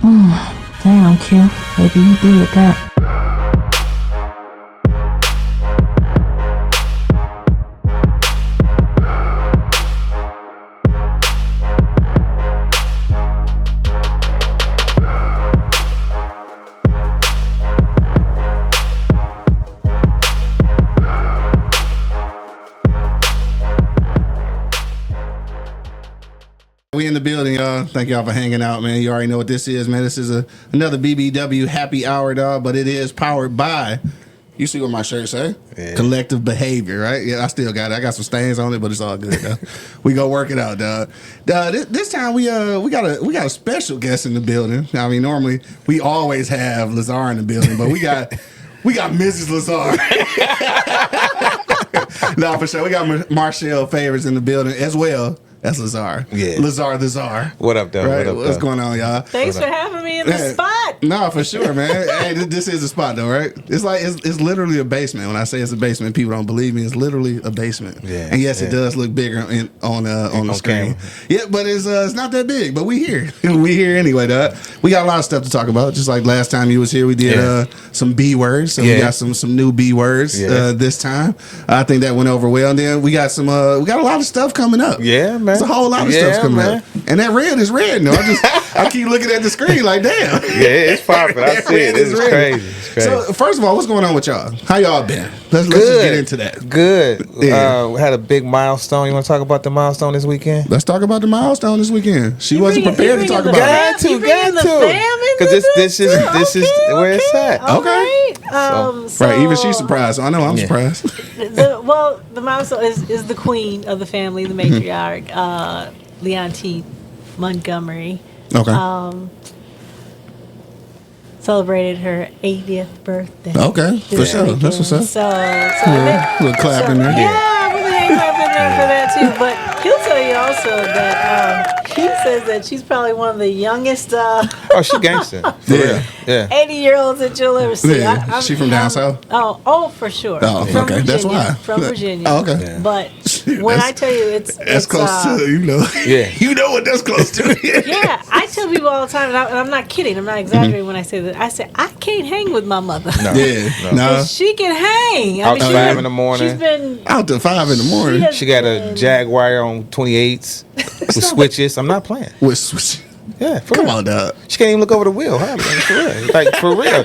Damn, Q. Maybe you did that. We in the building, y'all. Thank y'all for hanging out, man. You already know what this is, man. This is another BBW happy hour, dog, but it is powered by, you see what my shirt say? Yeah. Collective behavior, right? Yeah, I still got it. I got some stains on it, but it's all good, dog. We go work it out, dog. This time we got a special guest in the building. I mean, normally we always have Lazar in the building, but we got Mrs. Lazar. No, for sure. We got Marshelle Favors in the building as well. That's Lazar. Yeah. Lazar the Czar. What up, though? Right? What up, What's going on, y'all? Thanks for having me in the spot. No, for sure, man. Hey, this is a spot, though, right? It's like it's literally a basement. When I say it's a basement, people don't believe me. It's literally a basement. Yeah. And yes, it does look bigger on the screen. Yeah, but it's not that big. But we here. We here anyway, dog. We got a lot of stuff to talk about. Just like last time you was here, we did some B words. So we got some new B words this time. I think that went over well. And then we got a lot of stuff coming up. Yeah, man. There's a whole lot of stuff coming up. And that red is red. No, I keep looking at the screen like, damn. Yeah, it's popping. I see it. It's crazy. It's crazy. So, first of all, what's going on with y'all? How y'all been? Let's just get into that. Good. Yeah. We had a big milestone. You want to talk about the milestone this weekend? Let's talk about the milestone this weekend. She wasn't prepared to talk about it. Got to. Because this is where it's at. Okay. Right. Even she's surprised. So I know I'm surprised. The milestone is the queen of the family, the matriarch, Leontine Montgomery. Okay. Celebrated her 80th birthday. Okay, for sure. That's what's up. So a little clap in there. Yeah, we're gonna clap in there for that too. But he'll tell you also that he says that she's probably one of the youngest. She gangster. Yeah. 80-year-olds that you'll ever see. Yeah. She from down south? Oh, for sure. Oh, from okay. Virginia, That's why. From Virginia. Oh, okay. Yeah. But when I tell you that's close to, you know. Yeah. You know what that's close to. Yeah. I tell people all the time, and I'm not kidding. I'm not exaggerating when I say that. I say, I can't hang with my mother. No. Yeah. No. She can hang. Out to 5 in the morning. She's been out to 5 in the morning. She got a Jaguar on 28s with switches. I'm not playing. With switches. Yeah, come on, dog. She can't even look over the wheel. Huh? For real. Like, for real.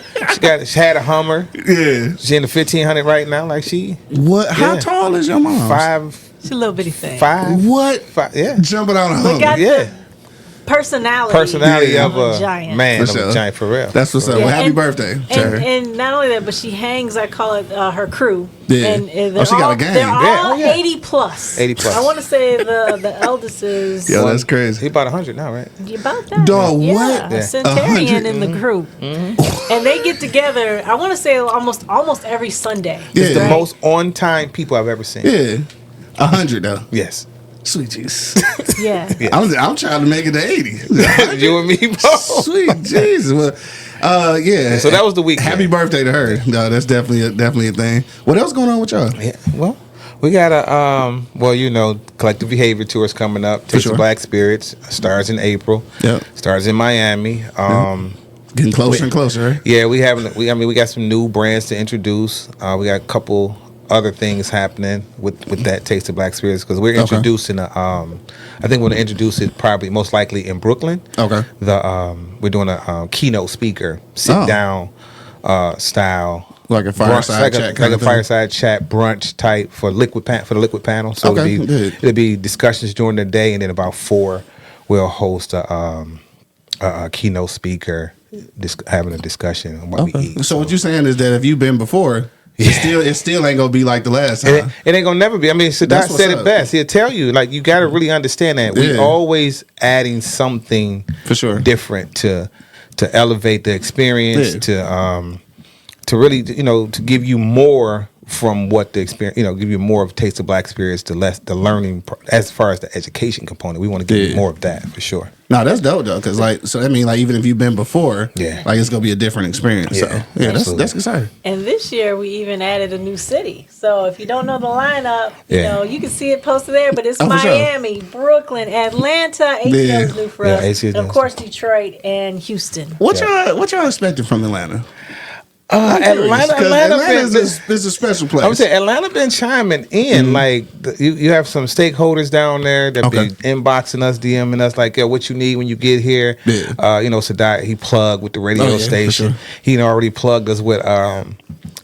She had a Hummer. Yeah. She's in the 1500 right now. Like, what? How tall is your mom? 5. She's a little bitty thing. 5. What? 5. Yeah. Jumping on a Hummer. Yeah. Personality of a giant. Man, of a giant, for real. That's what's up. Well, happy birthday. And not only that, but she hangs, I call it her crew. Yeah. And she got a gang. They're all 80 plus. 80 plus. I want to say the eldest is... Yo, that's crazy. He about 100 now, right? About that. Dog, yeah, what? A centurion in the group. Mm-hmm. And they get together, I want to say almost every Sunday. Yeah. It's the most on-time people I've ever seen. Yeah. 100, though. Yes. Sweet Jesus. Yeah. I'm trying to make it to 80. You and me both. Sweet Jesus. Well, yeah. So that was the weekend. Happy birthday to her. No, that's definitely a thing. What else going on with y'all? Yeah. Well, we got a collective behavior tours coming up. Taste of Black Spirits starts in April. Yep. Starts in Miami. Getting closer and closer. Right? Yeah, we got some new brands to introduce. We got a couple other things happening with that Taste of Black Spirits, because we're introducing I think we're going to introduce it probably most likely in Brooklyn. Okay. We're doing a keynote speaker sit down style, like a fireside chat, like a fireside chat brunch type for the liquid panel. So it'll be discussions during the day, and then about 4 we'll host a keynote speaker having a discussion on what we eat. So what you're saying is that if you've been before, it still ain't gonna be like the last time. It ain't gonna never be. I mean, Sadat said it best. He'll tell you, like, you got to really understand that we always adding something for sure different to elevate the experience, to really, to give you more from what the experience, give you more of a taste of black experience to less the learning as far as the education component. We want to give you more of that for sure. No, that's dope though, because even if you've been before, it's gonna be a different experience. Yeah, so that's exciting. And this year we even added a new city. So if you don't know the lineup, you can see it posted there. But it's Miami, Brooklyn, Atlanta. ATL's new for us, and of course Detroit and Houston. What y'all expecting from Atlanta? Atlanta is a special place. I would say Atlanta been chiming in. Like you have some stakeholders down there that be inboxing us, DMing us like, "Yo, what you need when you get here?" Yeah. Sadat, he plugged with the radio station. Sure. He already plugged us with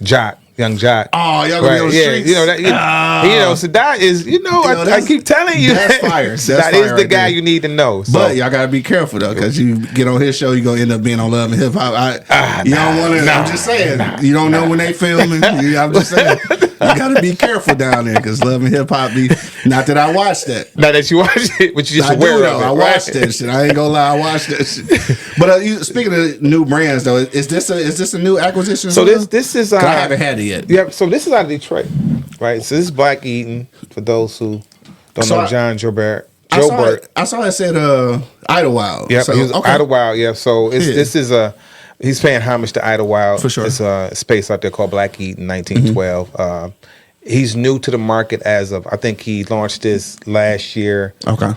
Jock. Young Jock. Oh, y'all gonna be on the streets? Sadat is, I keep telling you. That's fire. That is the guy you need to know. So. But y'all gotta be careful though, because you get on his show, you're gonna end up being on Love and Hip Hop. You don't want to. I'm just saying. You don't know when they filming. I'm just saying. You gotta be careful down there, because Love and Hip Hop be. Not that I watched that. Not that you watched it, but you just aware of it. I watched that shit. I ain't gonna lie, I watched that shit. But speaking of new brands though, is this a new acquisition? So this is. I haven't had it yet. Yeah. So this is out of Detroit, right? So this is Black Eaton. For those who don't know, John Joubert. I saw it said Idlewild. Yeah, so, Idlewild. Yeah. So this is he's paying homage to Idlewild. For sure. It's a space out there called Black Eaton, 1912. He's new to the market as of, I think he launched this last year. Okay.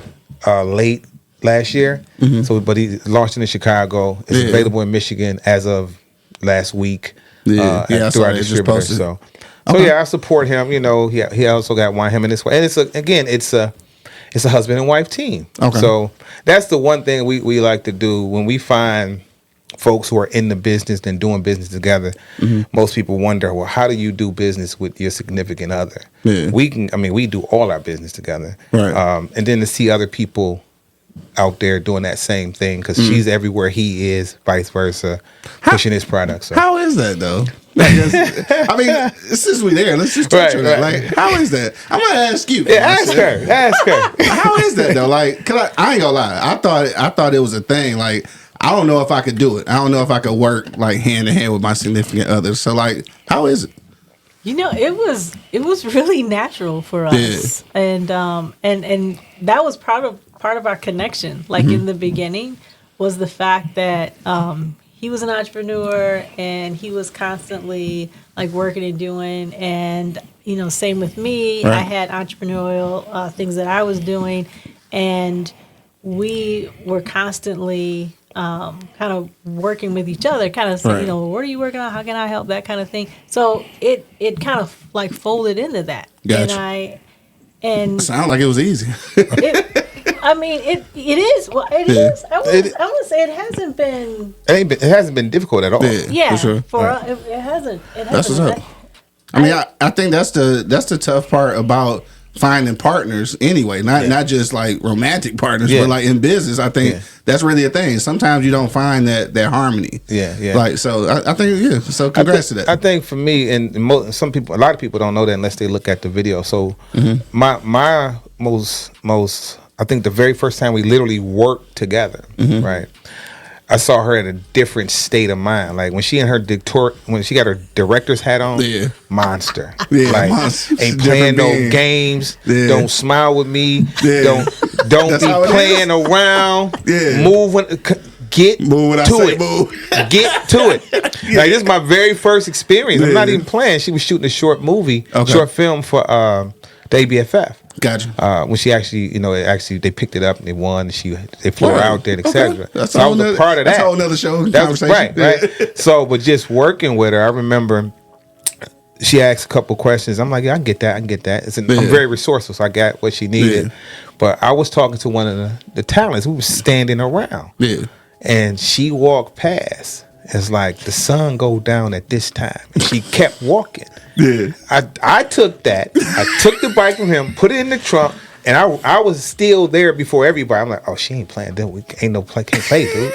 Late last year. So, but he launched it in Chicago. It's available in Michigan as of last week. Through our distributor. So I support him. He also got him in this way, and it's a husband and wife team. Okay. So that's the one thing we like to do when we find folks who are in the business and doing business together. Most people wonder, well, how do you do business with your significant other? Yeah. We do all our business together, right? And then to see other people out there doing that same thing, because she's everywhere he is, vice versa, pushing his products. So. How is that though? Since we're there, let's just touch on that. Like, how is that? I'm gonna ask you. Yeah, ask her. How is that though? Like, cause I ain't gonna lie. I thought it was a thing. Like, I don't know if I could do it. I don't know if I could work like hand in hand with my significant other. So like, how is it? It was really natural for us, and that was part of our connection. Like in the beginning, was the fact that he was an entrepreneur and he was constantly like working and doing, and same with me. Right. I had entrepreneurial things that I was doing, and we were constantly kind of working with each other, kind of saying, what are you working on? How can I help? That kind of thing. So it kind of like folded into that. Gotcha. And sound like it was easy. It is. Well, it is. I would say it hasn't been. It hasn't been difficult at all. Yeah, for sure. It hasn't. That's what's up. I think that's the tough part about finding partners anyway, not just like romantic partners, but like in business. I think that's really a thing. Sometimes you don't find that harmony. Like, so I think so congrats to that. I think for me, and a lot of people don't know that unless they look at the video. So my most I think the very first time we literally worked together, right? I saw her at a different state of mind. Like when she got her director's hat on, monster. Like monster. Ain't playing no games. Don't smile with me. Don't be playing around. Move when get to it. Get to it. Like this is my very first experience. I'm not even playing. She was shooting a short film for the ABFF. Gotcha. When she actually, they picked it up and they won. They flew her out there, etc. Okay. So I was a part of that. That's a whole other show. That's right. So, but just working with her, I remember she asked a couple questions. I'm like, yeah, I can get that. I'm very resourceful, so I got what she needed. But I was talking to one of the talents. We were standing around. And she walked past. It's like the sun go down at this time. And she kept walking. I took that. I took the bike from him, put it in the trunk, and I was still there before everybody. I'm like, oh, she ain't playing. We ain't no play, can't play, dude.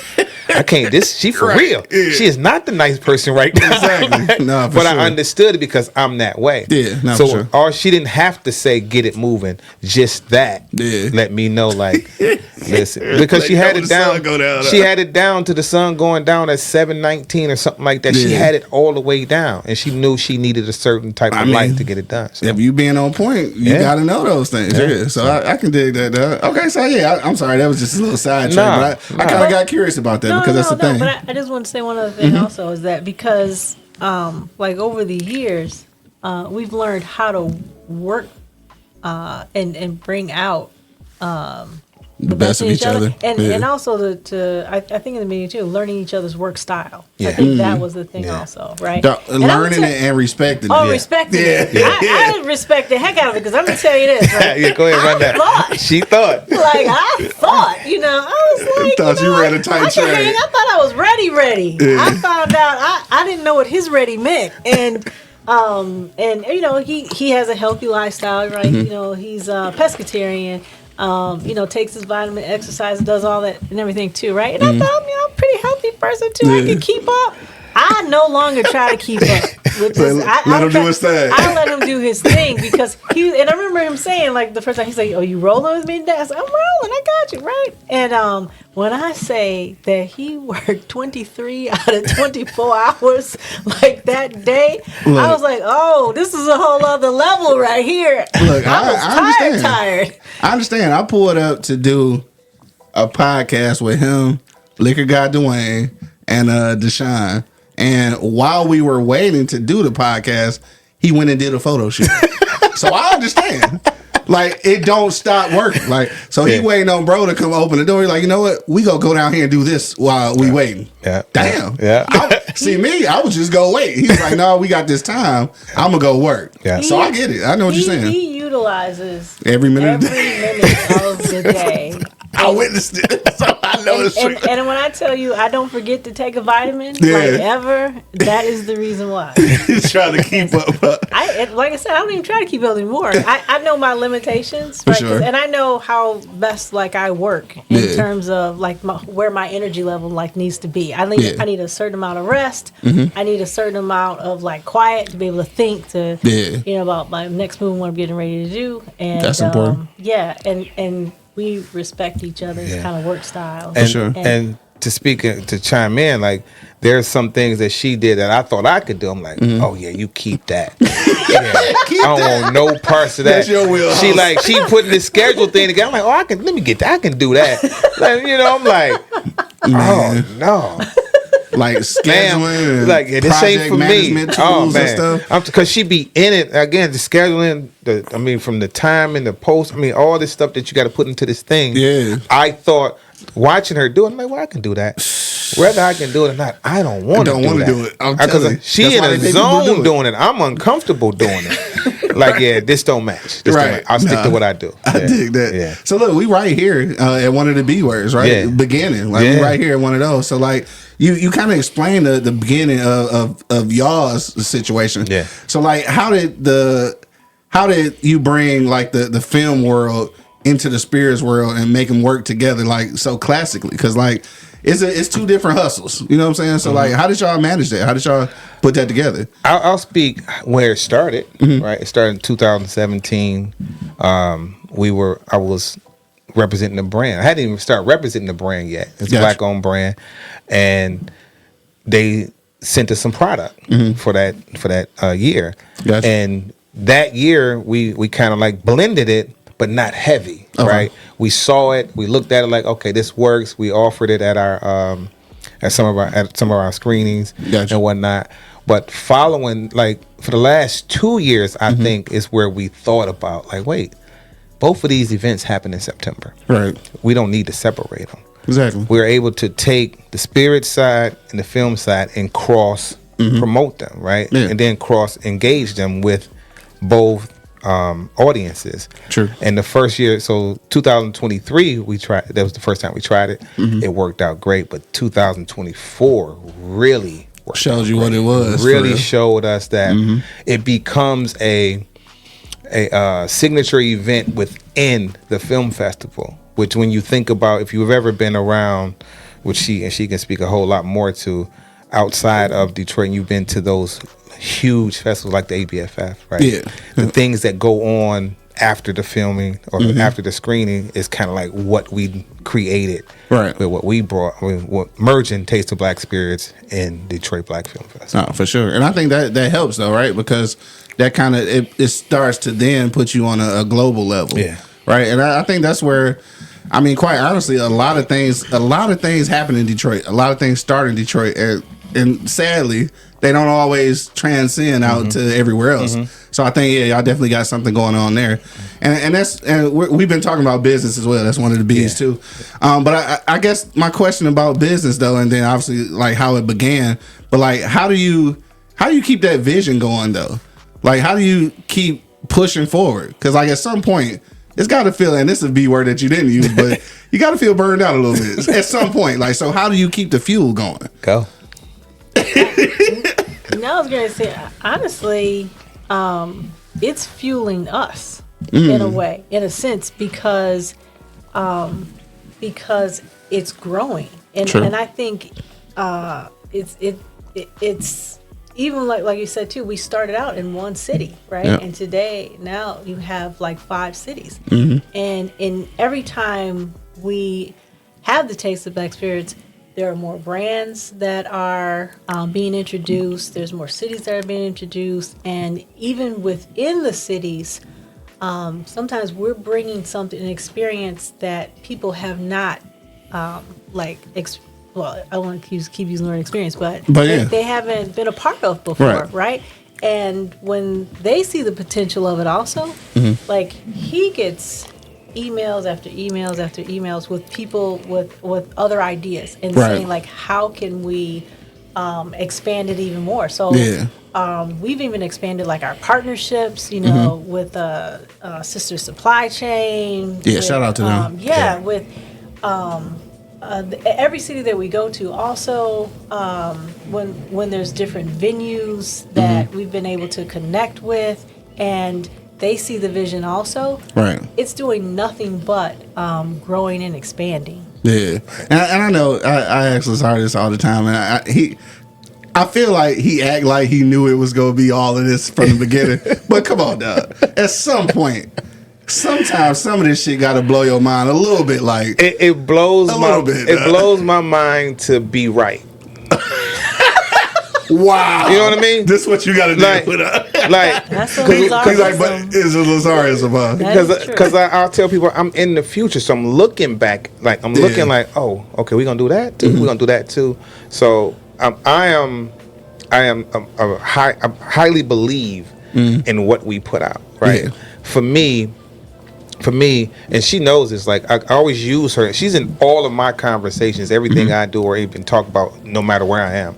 I can't. She for real. Yeah. She is not the nice person right now. Exactly. No, but I understood it because I'm that way. Yeah. No, so, for sure. or she didn't have to say get it moving. Just that. Yeah. Let me know, like, listen, because she had it down. She had it down to the sun going down at 7:19 or something like that. Yeah. She had it all the way down, and she knew she needed a certain type of light to get it done. So. If you being on point, you got to know those things. Yeah. So I can dig that. Okay, so I'm sorry, that was just a little side track, but I kind of got curious about that because that's the thing. But I just want to say one other thing also is that because like over the years, we've learned how to work and bring out the best of each other. And also I think in the meeting too, learning each other's work style. Yeah. I think that was the thing also, right? Learning it and respecting it. Respecting it. I respect the heck out of it because I'm going to tell you this. Right? Yeah, go ahead, run that. She thought. Like, I thought, I was like, thought you ran a tight track. I thought I was ready. Yeah. I found out I didn't know what his ready meant. And he has a healthy lifestyle, right? He's a pescatarian. Takes his vitamin, exercises, does all that and everything too, right? And I thought, I'm a pretty healthy person too. I can keep up. I no longer try to keep up with this. Let him do his thing. I let him do his thing because and I remember him saying, like, the first time he's like, "Oh, you rolling with me today?" I said, "I'm rolling. I got you, right?" And when I say that he worked 23 out of 24 hours like that day, I was like, "Oh, this is a whole other level right here." Look, I was tired. I understand. I pulled up to do a podcast with him, Liquor Guy Dwayne, and Deshaun. And while we were waiting to do the podcast, he went and did a photo shoot. So I understand. Like, it don't stop working. Like, so he waiting on bro to come open the door. He's like, you know what? We gonna go down here and do this while we waiting. Yeah. Damn. Yeah. See me, I would just go wait. He's like, no, we got this time. I'm gonna go work. Yeah. So I get it. I know what you're saying. He utilizes every minute of the day. I witnessed it, so I know it's true. And when I tell you I don't forget to take a vitamin, like ever, that is the reason why. He's trying to keep up. Like I said, I don't even try to keep up anymore. I know my limitations, right? Sure. And I know how best I work in terms of like where my energy level needs to be. I need a certain amount of rest. Mm-hmm. I need a certain amount of quiet to be able to think about my next move, what I'm getting ready to do. And that's important. And we respect each other's kind of work styles. And to chime in, like, there's some things that she did that I thought I could do. I'm like, oh yeah, you keep that. I don't want no parts of that. That's your wheelhouse. She put this schedule thing together. I'm like, let me get that. I can do that. Like, I'm like, oh no. Like scheduling, like this ain't for me. Tools and stuff. Because she be in it again. The scheduling, from the time and the post. All this stuff that you got to put into this thing. Yeah, I thought watching her do it, I'm like, well, I can do that. Whether I can do it or not, I don't want to do it. Because she in a zone doing it. I'm uncomfortable doing it. Like, this don't match. I'll stick to what I do. I dig that. Yeah. So look, we right here at one of the B words, right? Yeah. Beginning. Like, we right here at one of those. So like, you kind of explain the beginning of y'all's situation. Yeah. So like, how did you bring like the film world into the spirits world and make them work together like so classically? Because like, it's two different hustles. You know what I'm saying? So like, how did y'all manage that? How did y'all put that together? I'll speak where it started. Right, it started in 2017. I was representing the brand. I hadn't even started representing the brand yet. It's a black-owned brand, and they sent us some product for that year. Gotcha. And that year we kind of like blended it, but not heavy. Right? We saw it. We looked at it like, okay, this works. We offered it at our at some of our screenings and whatnot. But following, like, for the last 2 years, I think is where we thought about, like, wait, both of these events happen in September. Right. We don't need to separate them. Exactly. We're able to take the spirit side and the film side and cross promote them, right? Yeah. And then cross engage them with both audiences. True. And the first year, so 2023, we tried. That was the first time we tried it. It worked out great. But 2024 really showed you what it was. Really showed us that it becomes a signature event within the film festival. Which, when you think about, if you've ever been around which she can speak a whole lot more to, outside of Detroit. And you've been to those huge festivals like the ABFF, right? Yeah. The things that go on after the filming or after the screening is kind of like what we created, right? With what we brought, what merging Taste of Black Spirits in Detroit Black Film Festival. Oh, for sure. And I think that helps though, right? Because that kind of it starts to then put you on a global level, right? And I think that's where, I mean, quite honestly, a lot of things happen in Detroit. A lot of things start in Detroit, and sadly, they don't always transcend out to everywhere else. So I think, y'all definitely got something going on there, and we've been talking about business as well. That's one of the B's too. But I guess my question about business though, and then obviously like how it began, but like how do you keep that vision going though? Like how do you keep pushing forward? Because like at some point, it's got to feel, and this is a B word that you didn't use, but you got to feel burned out a little bit at some point. Like, so how do you keep the fuel going? Go. I was going to say, honestly, it's fueling us in a way, in a sense, because it's growing, and I think it's even like you said too. We started out in one city, right? Yeah. And today, now you have like 5 cities, and in every time we have the Taste of Black Spirits, there are more brands that are being introduced. There's more cities that are being introduced. And even within the cities, sometimes we're bringing an experience that people have not, I want to keep using the word experience, but they haven't been a part of before, right? And when they see the potential of it also, like he gets emails after emails after emails with people with other ideas and saying like, how can we expand it even more? So we've even expanded like our partnerships, with Sister Supply Chain. Yeah, shout out to them. With every city that we go to. Also, when there's different venues that we've been able to connect with, and they see the vision also. Right. It's doing nothing but growing and expanding. Yeah, and I know I ask Lazar this all the time, and I feel like he act like he knew it was gonna be all of this from the beginning. But come on, dog. At some point, sometimes some of this shit gotta blow your mind a little bit. Like it blows my mind to be right. Wow. You know what I mean? This is what you got to do. That's what he's like, but is it Lazar is about? Because I'll tell people I'm in the future, so I'm looking back. Like I'm looking like, oh, okay, we're gonna do that too. We're gonna do that too. So I highly believe in what we put out. Right. Yeah. For me, and she knows this, like I always use her. She's in all of my conversations, everything I do or even talk about, no matter where I am,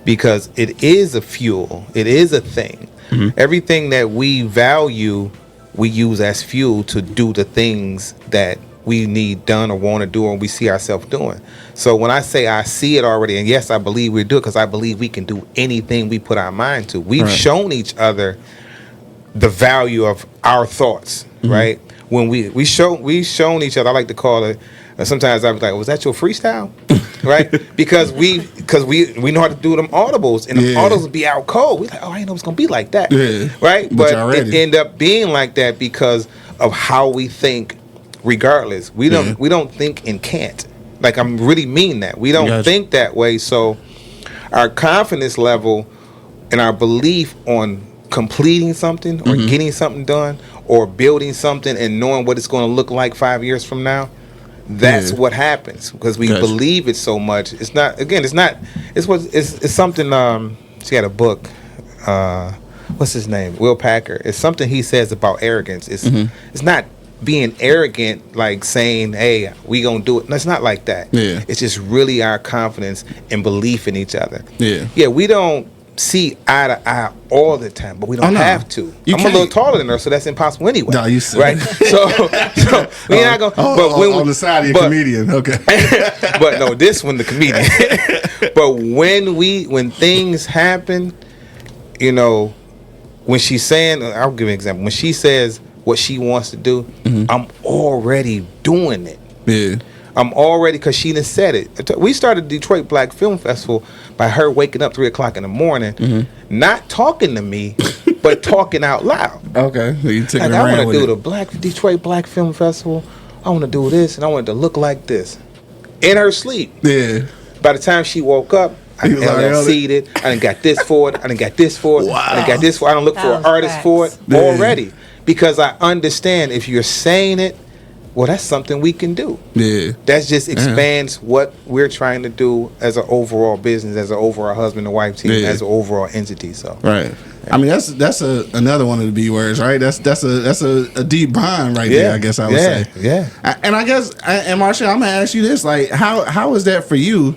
because it is a fuel. It is a thing. Everything that we value, we use as fuel to do the things that we need done or want to do or we see ourselves doing. So when I say I see it already, and yes, I believe we do it, because I believe we can do anything we put our mind to. We've shown each other the value of our thoughts, right? When we shown each other, I like to call it, sometimes I was like, was that your freestyle? Right? Because we know how to do them audibles, and the audibles would be out cold. We're like, oh, I didn't know it was going to be like that. Yeah. Right? But it ended up being like that because of how we think regardless. We don't think and can't. Like, I'm really mean that. We don't think that way. So our confidence level and our belief on completing something or getting something done or building something and knowing what it's going to look like 5 years from now, that's what happens because we believe it so much. It's not, again, it's something, she had a book, what's his name? Will Packer. It's something he says about arrogance. It's not being arrogant, like saying, hey, we gonna do it. No, it's not like that. Yeah. It's just really our confidence and belief in each other. Yeah, we don't see eye to eye all the time, but we don't have to. I'm a little taller than her, so that's impossible anyway. No, you said right. So we're not gonna. But when on the side of your comedian, okay. But no, this one the comedian. But when things happen, you know, when she's saying, I'll give you an example. When she says what she wants to do, I'm already doing it. Yeah. I'm already, because she done said it. We started Detroit Black Film Festival by her waking up 3 o'clock in the morning, not talking to me, but talking out loud. Okay, so you took Like, it I around want with to do it. the Detroit Black Film Festival. I want to do this, and I want it to look like this. In her sleep. Yeah. By the time she woke up, I done LLC'd it. I done got this for it. I done got this for it. Wow. I done got this for it. I done looked for an artist for it already. Because I understand if you're saying it, well, that's something we can do. Yeah. That just expands what we're trying to do as an overall business, as an overall husband and wife team, as an overall entity. So right. I mean, that's another one of the B words, right? That's a deep bond right there. I guess I would say. Yeah. And I guess, and Marshelle, I'm gonna ask you this: like, how is that for you,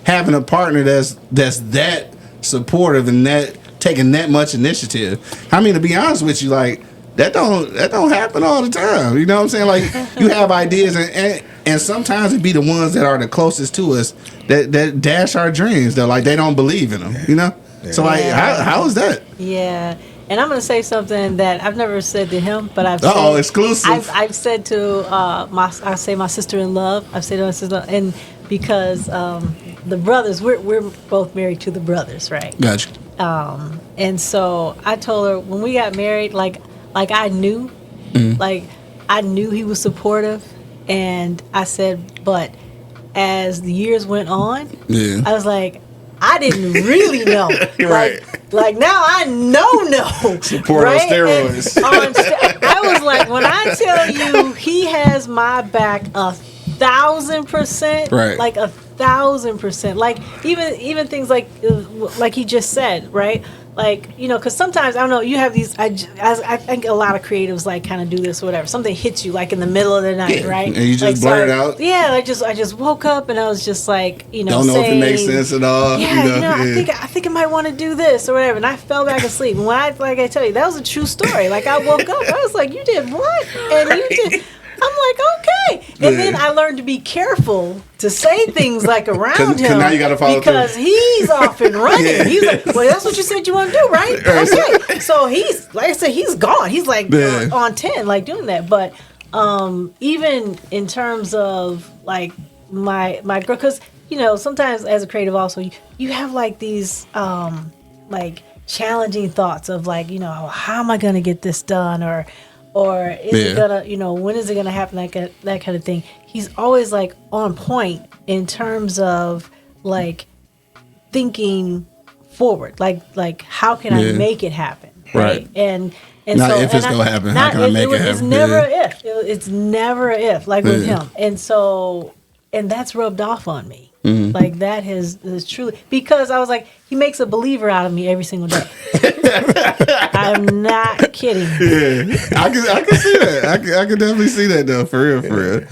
having a partner that's that supportive and that taking that much initiative? I mean, to be honest with you, like that don't happen all the time. You know what I'm saying? Like, you have ideas and sometimes it be the ones that are the closest to us that dash our dreams. They're like, they don't believe in them. You know. Yeah. So like, how is that? Yeah, and I'm gonna say something that I've never said to him, but I've exclusive. I've said to my sister in love. I've said to my sister, and because the brothers, we're both married to the brothers, right? Gotcha. And so I told her when we got married, like I knew, like I knew he was supportive, and I said, but as the years went on, I was like, I didn't really know. Right. Like now I know. Support on steroids. I was like, when I tell you he has my back 1,000%, right? Like 1,000%. Like even things like he just said, right? Like, you know, because sometimes, I don't know, you have these, I think a lot of creatives like kind of do this or whatever. Something hits you like in the middle of the night, right? And you just blurt it out? Yeah, I just woke up and I was just like, you know, don't know if it makes sense at all. Yeah, I think I might want to do this or whatever. And I fell back asleep. And when I tell you, that was a true story. Like, I woke up, I was like, you did what? And you did... I'm like, okay. And then I learned to be careful to say things like around him. Now you gotta follow because through. He's off and running. He's like, well, that's what you said you want to do, right? Okay. So he's, like I said, he's gone. He's like on 10, like doing that. But even in terms of like my girl, because, you know, sometimes as a creative also, you have like these like challenging thoughts of like, you know, how am I going to get this done? Or is it gonna, you know, when is it gonna happen? That kind of thing. He's always like on point in terms of like thinking forward. Like how can I make it happen? Right. And not so if it's gonna happen. How can I make it happen? It's never if. It's never if. Like with him. And so, and that's rubbed off on me. Mm-hmm. Like that is truly, because I was like, he makes a believer out of me every single day. I'm not kidding. Yeah, I can see that. I can definitely see that though, for real.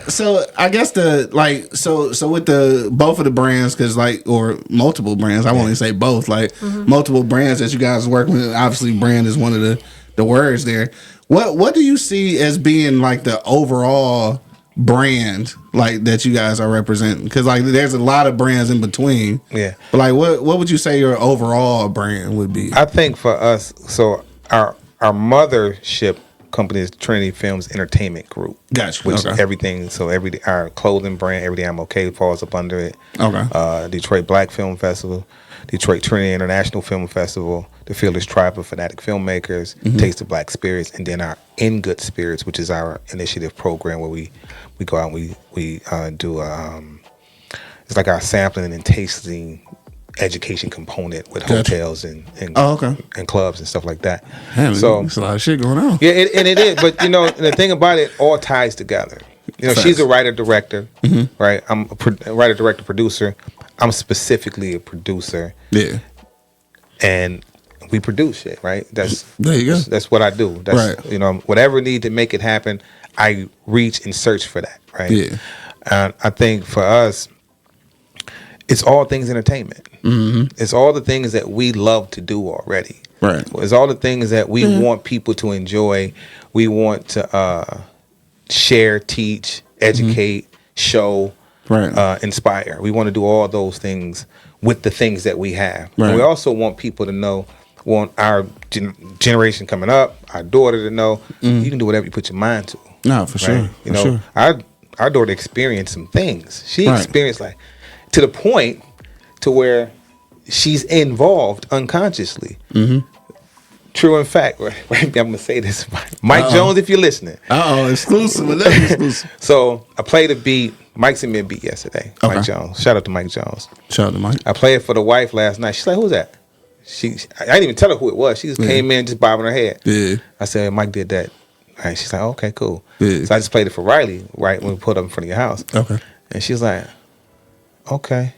So I guess so with the both of the brands, because or multiple brands. I won't even say both. Like multiple brands that you guys work with. Obviously, brand is one of the words there. What do you see as being like the overall brand like that you guys are representing? Because like there's a lot of brands in between, but like what would you say your overall brand would be? I think for us, so our mothership company is Trinity Films Entertainment Group. Gotcha. Which is everything. So our clothing brand, Every Day I'm Okay, falls up under it. Okay. Detroit Black Film Festival, Detroit Trinity International Film Festival, the Fearless Tribe of Fanatic Filmmakers, Taste of Black Spirits, and then our In Good Spirits, which is our initiative program where we go out and we do it's like our sampling and tasting education component with hotels and clubs and stuff like that. Man, so there's a lot of shit going on. Yeah, and it is. But you know, the thing about it all ties together. You know, she's a writer director, right? I'm a writer director producer. I'm specifically a producer. Yeah. And we produce shit, right? There you go. That's what I do. That's right. You know, whatever need to make it happen, I reach and search for that, right? Yeah. And I think for us, it's all things entertainment. It's all the things that we love to do already. Right. It's all the things that we want people to enjoy. We want to share, teach, educate, show, inspire. We want to do all those things with the things that we have. Right. And we also want people to know, want our generation coming up, our daughter to know, you can do whatever you put your mind to. No, for sure. You know, our daughter experienced some things. She Right. experienced like to the point to where she's involved unconsciously. True in fact, I'm gonna say this, Mike Jones, if you're listening. Exclusive, another exclusive. So I played a beat. Mike sent me a beat yesterday. Okay. Mike Jones. Shout out to Mike Jones. Shout out to Mike. I played it for the wife last night. She's like, "Who's that?" I didn't even tell her who it was. She just came in, just bobbing her head. Yeah. I said, "Mike did that." All right. She's like, "Okay, cool." Yeah. So I just played it for Riley right when we put up in front of your house. Okay. And she's like, "Okay,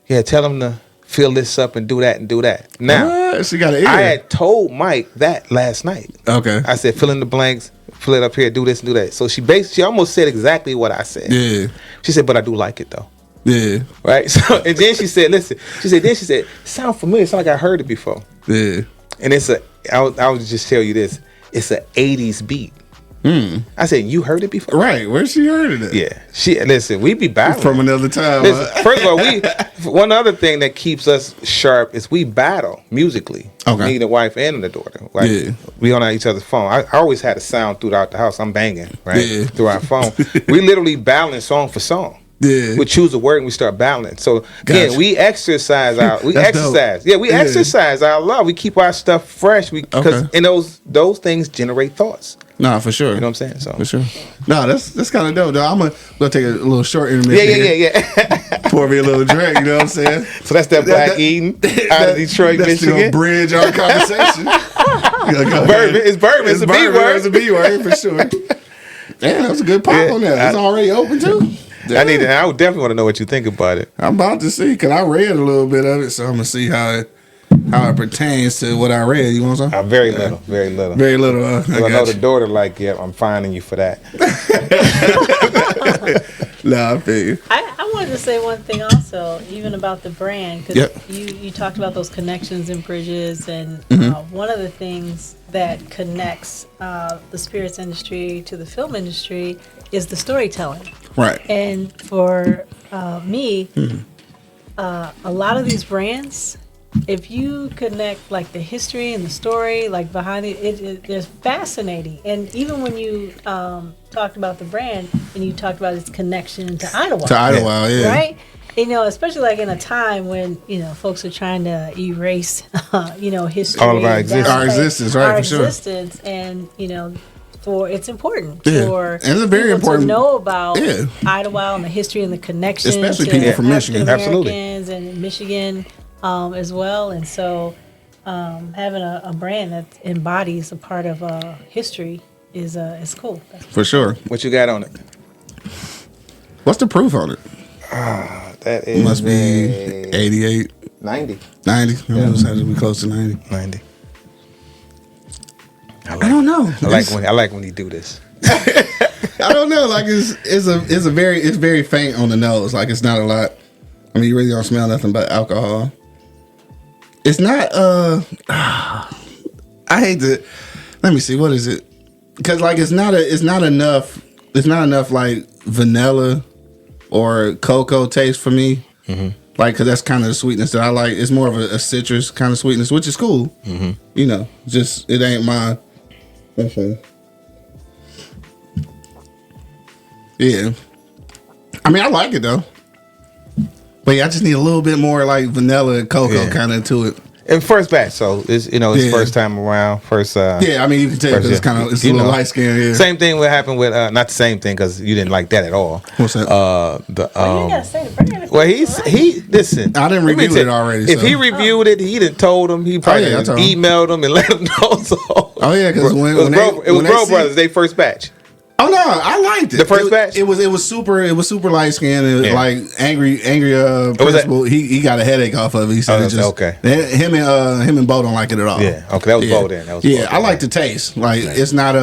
yeah, tell him to fill this up and do that and do that." Now, She got an ear. I had told Mike that last night. Okay. I said, fill in the blanks, fill it up here, do this and do that. So she almost said exactly what I said. Yeah. She said, but I do like it though. Yeah. Right? So and then she said, listen, she said, sound familiar. It sound like I heard it before. Yeah. And I would just tell you this, it's an 80s beat. I said, you heard it before? Right. Where she heard it at? Yeah. Listen, we be battling. From another time. Listen, first of all, one other thing that keeps us sharp is we battle musically. Okay. Me, the wife, and the daughter. Like, Yeah. we on each other's phone. I always had a sound throughout the house. I'm banging, right? Yeah. Through our phone. We literally battling song for song. Yeah. We choose a word and we start battling. So again, Gotcha. we exercise our That's dope. we exercise our love. We keep our stuff fresh. Because Okay. and those things generate thoughts. Nah, for sure. You know what I'm saying? So For sure. No, that's kind of dope, though. I'm gonna take a little short intermission. yeah. Pour me a little drink, you know what I'm saying? So that's that Black Eden out of Detroit, that's Michigan. to bridge our conversation. Bourbon. It's bourbon. It's a B word. It's a B word for sure. Damn, that was a good pop on that. It's already open too. I would definitely want to know what you think about it. I'm about to see, because I read a little bit of it, so I'm gonna see how it pertains to what I read. You want something? Very little. Very little. Very little. I know the daughter like, yeah, I'm finding you for that. Nah, I feel you. I wanted to say one thing also, even about the brand, because Yep. you talked about those connections and bridges, and one of the things that connects the spirits industry to the film industry is the storytelling. Right. And for me, a lot of these brands, if you connect like the history and the story, like behind it's fascinating. And even when you talked about the brand and you talked about its connection to Idlewild. To Idlewild, yeah. Right? You know, especially like in a time when, you know, folks are trying to erase, history. All of our existence. Our existence, right, Our for sure. existence, and, it's important Yeah. for And it's very people important. to know about Yeah. Idlewild and the history and the connection Especially to people from Michigan. Absolutely. African-Americans and Michigan as well. And so having a brand that embodies a part of history is cool. For sure. What you got on it? What's the proof on it? That is Must be 88, 90. 90. It has to be close to 90. 90. I don't know. I like when you do this. I don't know. Like it's very faint on the nose. Like it's not a lot. I mean, you really don't smell nothing but alcohol. It's not. I hate to. Let me see. What is it? Because like it's not enough. It's not enough like vanilla or cocoa taste for me. Mm-hmm. Like, because that's kind of the sweetness that I like. It's more of a citrus kind of sweetness, which is cool. Mm-hmm. You know, just it ain't my. Mm-hmm. Yeah. I mean, I like it though. But yeah, I just need a little bit more like vanilla and cocoa kind of to it. And first batch, so it's first time around. Yeah, I mean you can tell because it's kind of a little light skin. Yeah. Same thing would happen with not the same thing because you didn't like that at all. What's that? You ain't gotta say the brand. Well, he listen. I didn't review it already. If he reviewed it, he didn't told him. He probably emailed him and let him know. So yeah, because it was Bro Brothers. They first batch. Oh no, I liked it. The first batch. It was super light skin. Like angry principal. He got a headache off of it. He said it's just okay. Him and Bo don't like it at all. Yeah, okay, that was Bo then. I like the taste. Like it's not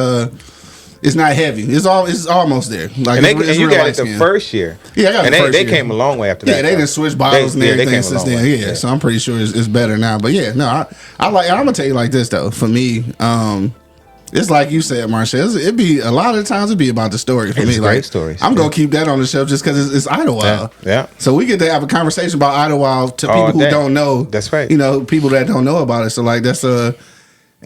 heavy. It's almost there. Like and you got it the first year. Yeah, I got it the first they year. came a long way after that. Yeah, they didn't switch bottles and everything since then. Yeah, so I'm pretty sure it's better now. But yeah, no, I like. I'm gonna tell you like this though. For me, it's like you said, Marshelle. It'd be a lot of times. It'd be about the story for me. Great like stories. I'm gonna keep that on the shelf just because it's Idlewild. Yeah. So we get to have a conversation about Idlewild to people who don't know. That's right. People that don't know about it. So like that's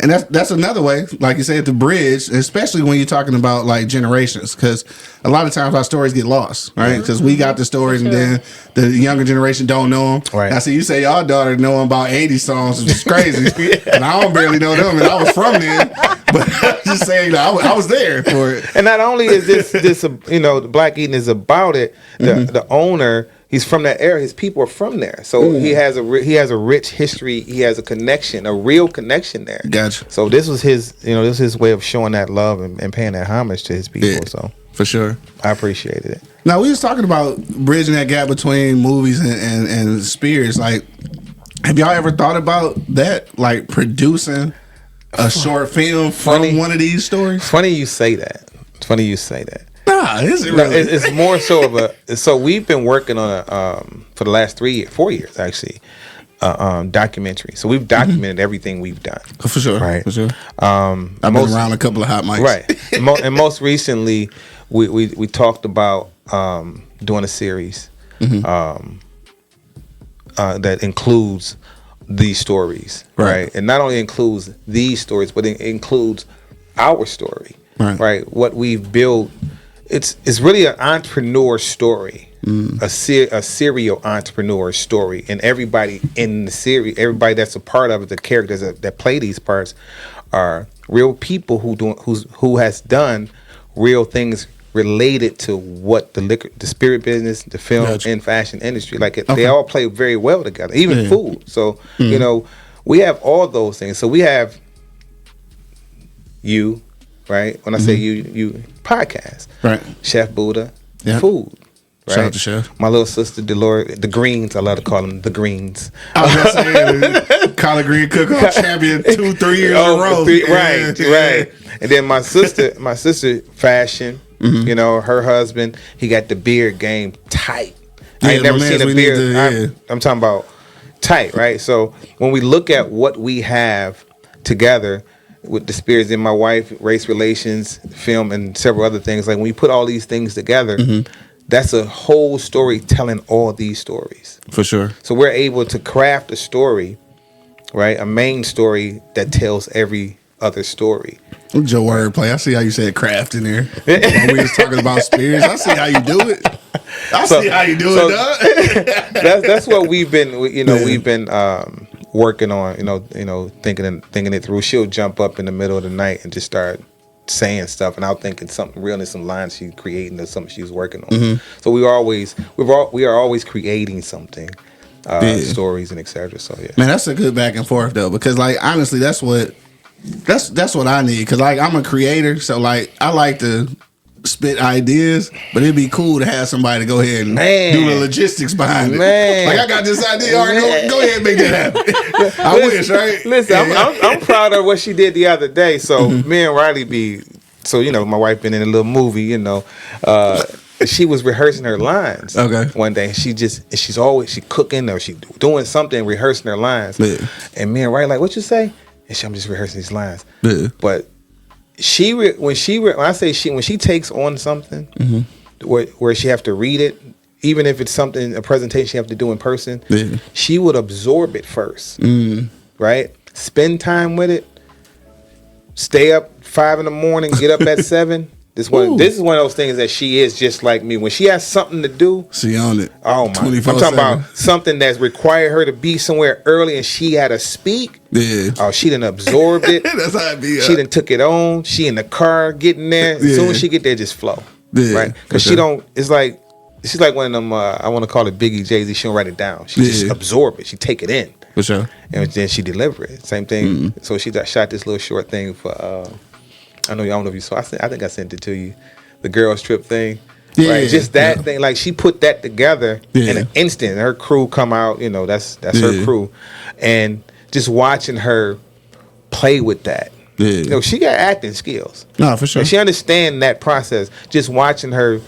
And that's another way, like you said, to bridge, especially when you're talking about like generations, because a lot of times our stories get lost, right? Because we got the stories, and then the younger generation don't know them. Right. I see you say y'all daughter know about 80 songs, which is crazy, and I don't barely know them, and I was from there. But I'm just saying, I was there for it. And not only is this the Black Eden is about it. The owner. He's from that area. His people are from there, so he has a rich history. He has a connection, a real connection there. Gotcha. So this was his way of showing that love and paying that homage to his people. Yeah, so for sure, I appreciated it. Now we was talking about bridging that gap between movies and Spears. Like, have y'all ever thought about that? Like producing a short film from one of these stories? Funny you say that. Nah, is it really? It's more so of a. So we've been working on for the last 4 years actually, documentary. So we've documented everything we've done. For sure, right? For sure. I've been around a couple of hot mics, right? And most recently, we talked about doing a series that includes these stories, right? And not only includes these stories, but it includes our story, right? What we've built. It's really an entrepreneur story, a serial entrepreneur story, and everybody in the series, everybody that's a part of it, the characters that play these parts, are real people who has done real things related to what the spirit business, the film and fashion industry, they all play very well together, even food. So we have all those things. So we have you. Right? When I say you podcast. Right. Chef Buddha, food. Right? Shout out to Chef. My little sister Delores, the Greens, I love to call them the Greens. I was saying, collard green cook-off champion 2-3 years in a row. Right. And then my sister fashion, her husband, he got the beard game tight. I ain't never seen a beard. I'm talking about tight, right? So when we look at what we have together, with the Spears and my wife, race relations, film, and several other things. Like when we put all these things together, that's a whole story telling all these stories. For sure. So we're able to craft a story, right? A main story that tells every other story. What's your wordplay? I see how you said craft in there. When we was talking about Spears, I see how you do it. I see how you do it, dog. That's what we've been, we've been working on, thinking it through. She'll jump up in the middle of the night and just start saying stuff, and I'll think it's something real and some lines she's creating or something she's working on. So we are always creating something, stories and etc. So yeah, man, that's a good back and forth though, because like honestly, that's what I need, because like I'm a creator, so like I like to spit ideas, but it'd be cool to have somebody to go ahead and do the logistics behind it. Like I got this idea, all right, go ahead and make that happen. I wish, right? Listen, I'm proud of what she did the other day. So me and Riley my wife been in a little movie, she was rehearsing her lines one day. She's always cooking or she doing something, rehearsing her lines. And me and Riley like, what you say? And I'm just rehearsing these lines. But when she takes on something where she have to read it, even if it's a presentation she have to do in person, she would absorb it first, right? Spend time with it. Stay up 5 a.m, get up at 7. This is one of those things that she is just like me. When she has something to do, she on it. Oh my! I'm talking about something that's required her to be somewhere early, and she had to speak. Oh, she done absorbed it. That's how it be. She done took it on. She in the car getting there. As soon as she get there, just flow. Right? Because she don't. It's like she's like one of them. I want to call it Biggie, Jay-Z. She don't write it down. She just absorb it. She take it in. For sure. And then she deliver it. Same thing. So she shot this little short thing for. I don't know if you saw. I think I sent it to you. The girls trip thing. Right? Just that thing. Like she put that together in an instant. And her crew come out. That's her crew, and just watching her play with that. She got acting skills. No, for sure. And she understand that process. Just watching her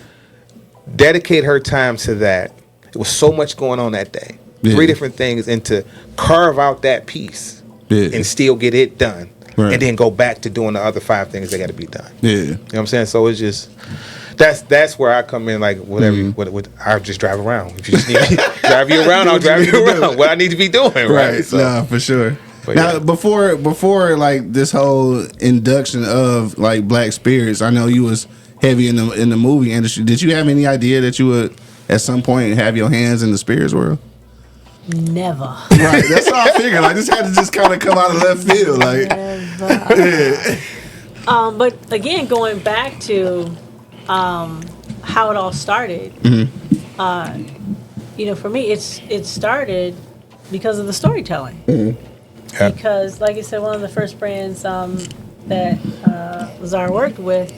dedicate her time to that. It was so much going on that day. 3 different things, and to carve out that piece and still get it done. Right. And then go back to doing the other 5 things that got to be done. You know what I'm saying? So it's just that's where I come in. Like whatever, I'll just drive around. If you just need me to drive you around, I'll drive you around. What I need to be doing, right? So. No, for sure. But now, yeah. before like this whole induction of like black spirits, I know you was heavy in the movie industry. Did you have any idea that you would at some point have your hands in the spirits world? Never. Right, that's what I figured. Like this had to just kind of come out of left field. Like, yeah. But again, going back to how it all started. You know, for me, it started because of the storytelling. Yeah. Because, like you said, one of the first brands that Lazar worked with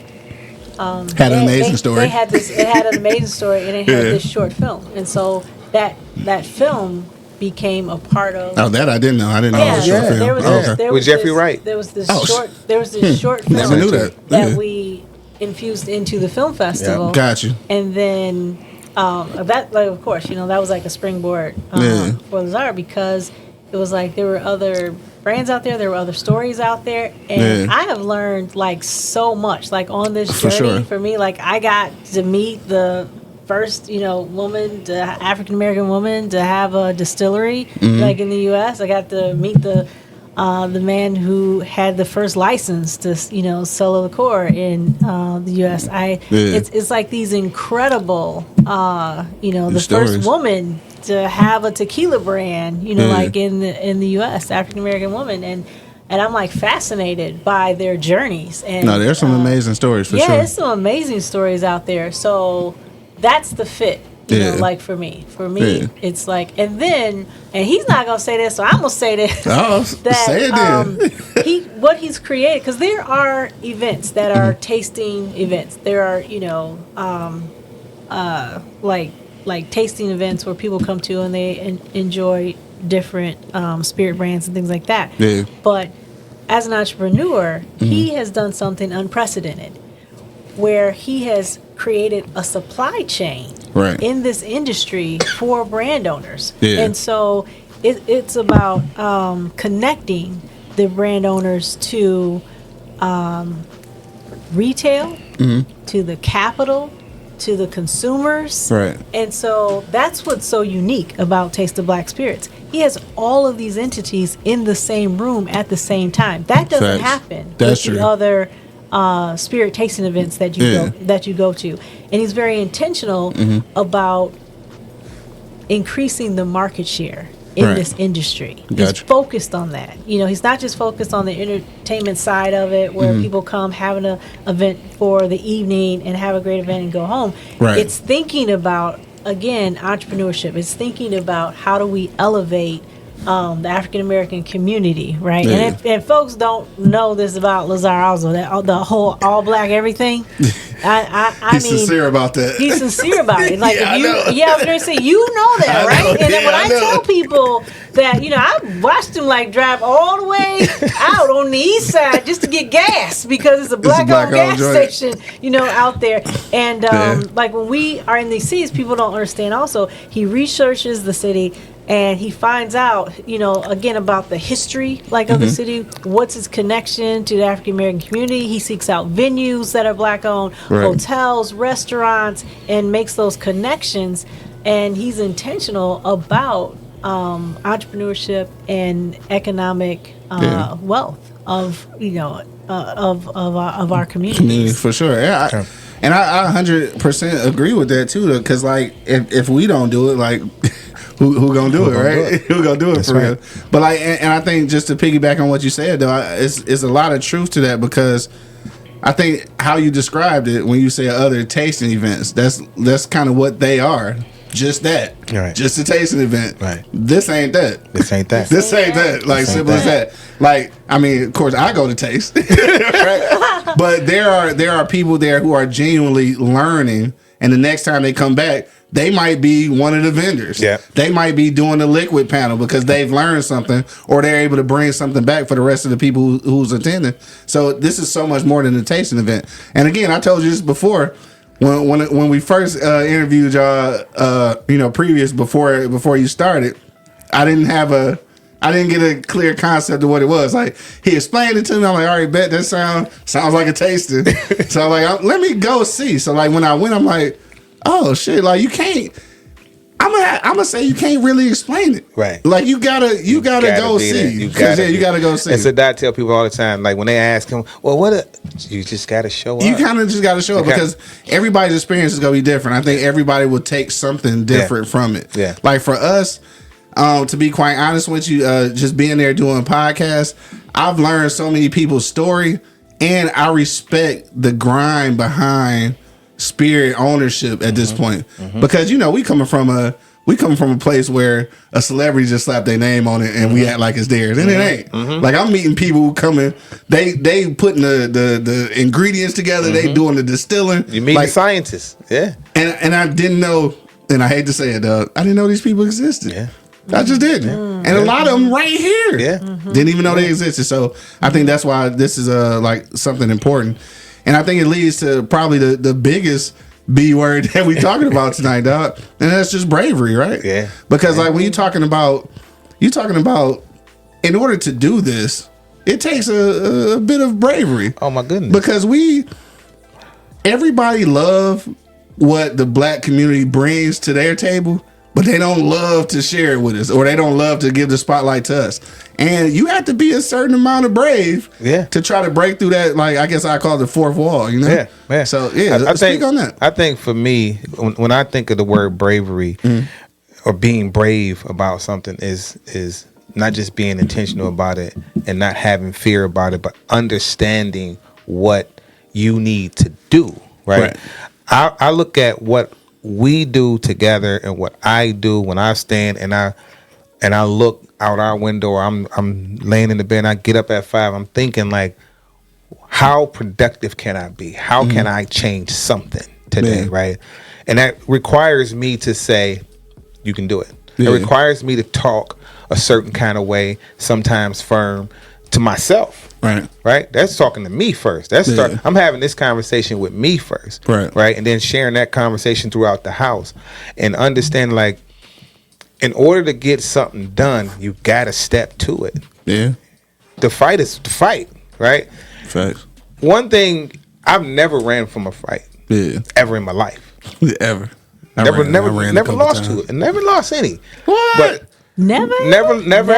had an amazing story. It had an amazing story, and it had this short film, and so that film became a part of. Oh, that I didn't know. I didn't know it was a short film. There was With Jeffrey Wright. There was this short film Never knew that. we infused into the film festival. Got you. And then that, like, of course, you know, that was like a springboard for Lazar, because it was like there were other brands out there were other stories out there, and I have learned like so much, like on this journey. For me, like I got to meet the first, you know, woman, the African American woman to have a distillery, like in the U.S. I got to meet the man who had the first license to, you know, sell liqueur in the U.S. It's like these incredible, you know, the stories. first woman to have a tequila brand, you know, like in the U.S., African American woman, and I'm like fascinated by their journeys. And no, there's some amazing stories for sure. Yeah, there's some amazing stories out there. So that's the fit. You know, like for me, it's like, and he's not gonna say this, so I'm gonna say this. Oh, say it then. What he's created, because there are events that are tasting events. There are, you know, like tasting events where people come to and they enjoy different spirit brands and things like that. Yeah. But as an entrepreneur, he has done something unprecedented, where he has created a supply chain in this industry for brand owners. And so it's about connecting the brand owners to retail, to the capital, to the consumers. And so that's what's so unique about Taste of Black Spirits. He has all of these entities in the same room at the same time. That doesn't happen with the other spirit tasting events that you go to. And he's very intentional about increasing the market share in this industry. He's focused on that. You know, he's not just focused on the entertainment side of it, where people come having an event for the evening and have a great event and go home. It's thinking about, again, entrepreneurship. It's thinking about how do we elevate the African American community, right? And if folks don't know this about Lazar also, that the whole all black everything, He's sincere about that. He's sincere about it. Like I was going to say, you know that, right? And then when I tell people that, you know, I watched him like drive all the way out on the east side just to get gas, because it's a black-owned gas station, you know, out there. And like when we are in these cities, people don't understand also, he researches the city and he finds out, you know, again, about the history, like, of the city, what's its connection to the African American community. He seeks out venues that are black owned, hotels, restaurants, and makes those connections. And he's intentional about entrepreneurship and economic wealth of, you know, of our communities. For sure. Yeah, and I 100% agree with that too, because like if we don't do it, like who gonna do it, right? Who gonna do it for real? But like, and I think just to piggyback on what you said, though, it's a lot of truth to that, because I think how you described it when you say other tasting events, that's kind of what they are. Just that, just a tasting event. This ain't that. This ain't that. This ain't that. Like, simple as that. Like, I mean, of course, I go to taste, right? But there are people there who are genuinely learning, and the next time they come back, they might be one of the vendors. They might be doing the liquid panel because they've learned something, or they're able to bring something back for the rest of the people who's attending. So this is so much more than a tasting event. And again, I told you this before. When we first interviewed y'all, you know, before you started, I didn't get a clear concept of what it was. Like, he explained it to me. I'm like, all right, bet that sounds like a tasting. So I'm like, let me go see. So like when I went, I'm like, oh shit, like you can't. I'm gonna say you can't really explain it. Right. Like you gotta go see. You gotta go see. And so I tell people all the time, like when they ask him, well, you just gotta show up. You kind of just gotta show up because everybody's experience is gonna be different. I think everybody will take something different from it. Yeah. Like for us, to be quite honest with you, just being there doing podcasts, I've learned so many people's story, and I respect the grind behind Spirit ownership at this point, because we coming from a place where a celebrity just slapped their name on it and we act like it's theirs, and it ain't. Like I'm meeting people who coming, they putting the ingredients together, they doing the distilling. You meet scientists, and I didn't know, and I hate to say it, I didn't know these people existed. I just didn't, and a lot of them right here, didn't even know they existed. So I think that's why this is like something important. And I think it leads to probably the biggest B word that we talking about tonight, dog. And that's just bravery, right? Yeah. Because like when you're talking about in order to do this, it takes a bit of bravery. Oh my goodness. Because everybody love what the black community brings to their table, but they don't love to share it with us, or they don't love to give the spotlight to us. And you have to be a certain amount of brave to try to break through that, like, I guess I call it the fourth wall, Yeah. So, I speak on that. I think for me, when I think of the word bravery or being brave about something is not just being intentional about it and not having fear about it, but understanding what you need to do, right? I look at what we do together and what I do when I stand and I look out our window, or I'm laying in the bed and I get up at 5, I'm thinking like, how productive can I be? How can I change something today, right? And that requires me to say, you can do it. It requires me to talk a certain kind of way, sometimes firm, to myself. Right. That's talking to me first. I'm having this conversation with me first. Right. And then sharing that conversation throughout the house, and understand, like, in order to get something done, you gotta step to it. The fight is the fight, right? Facts. One thing, I've never ran from a fight. Ever in my life. Ever. Never lost to it. And never lost any. What? But Never ever.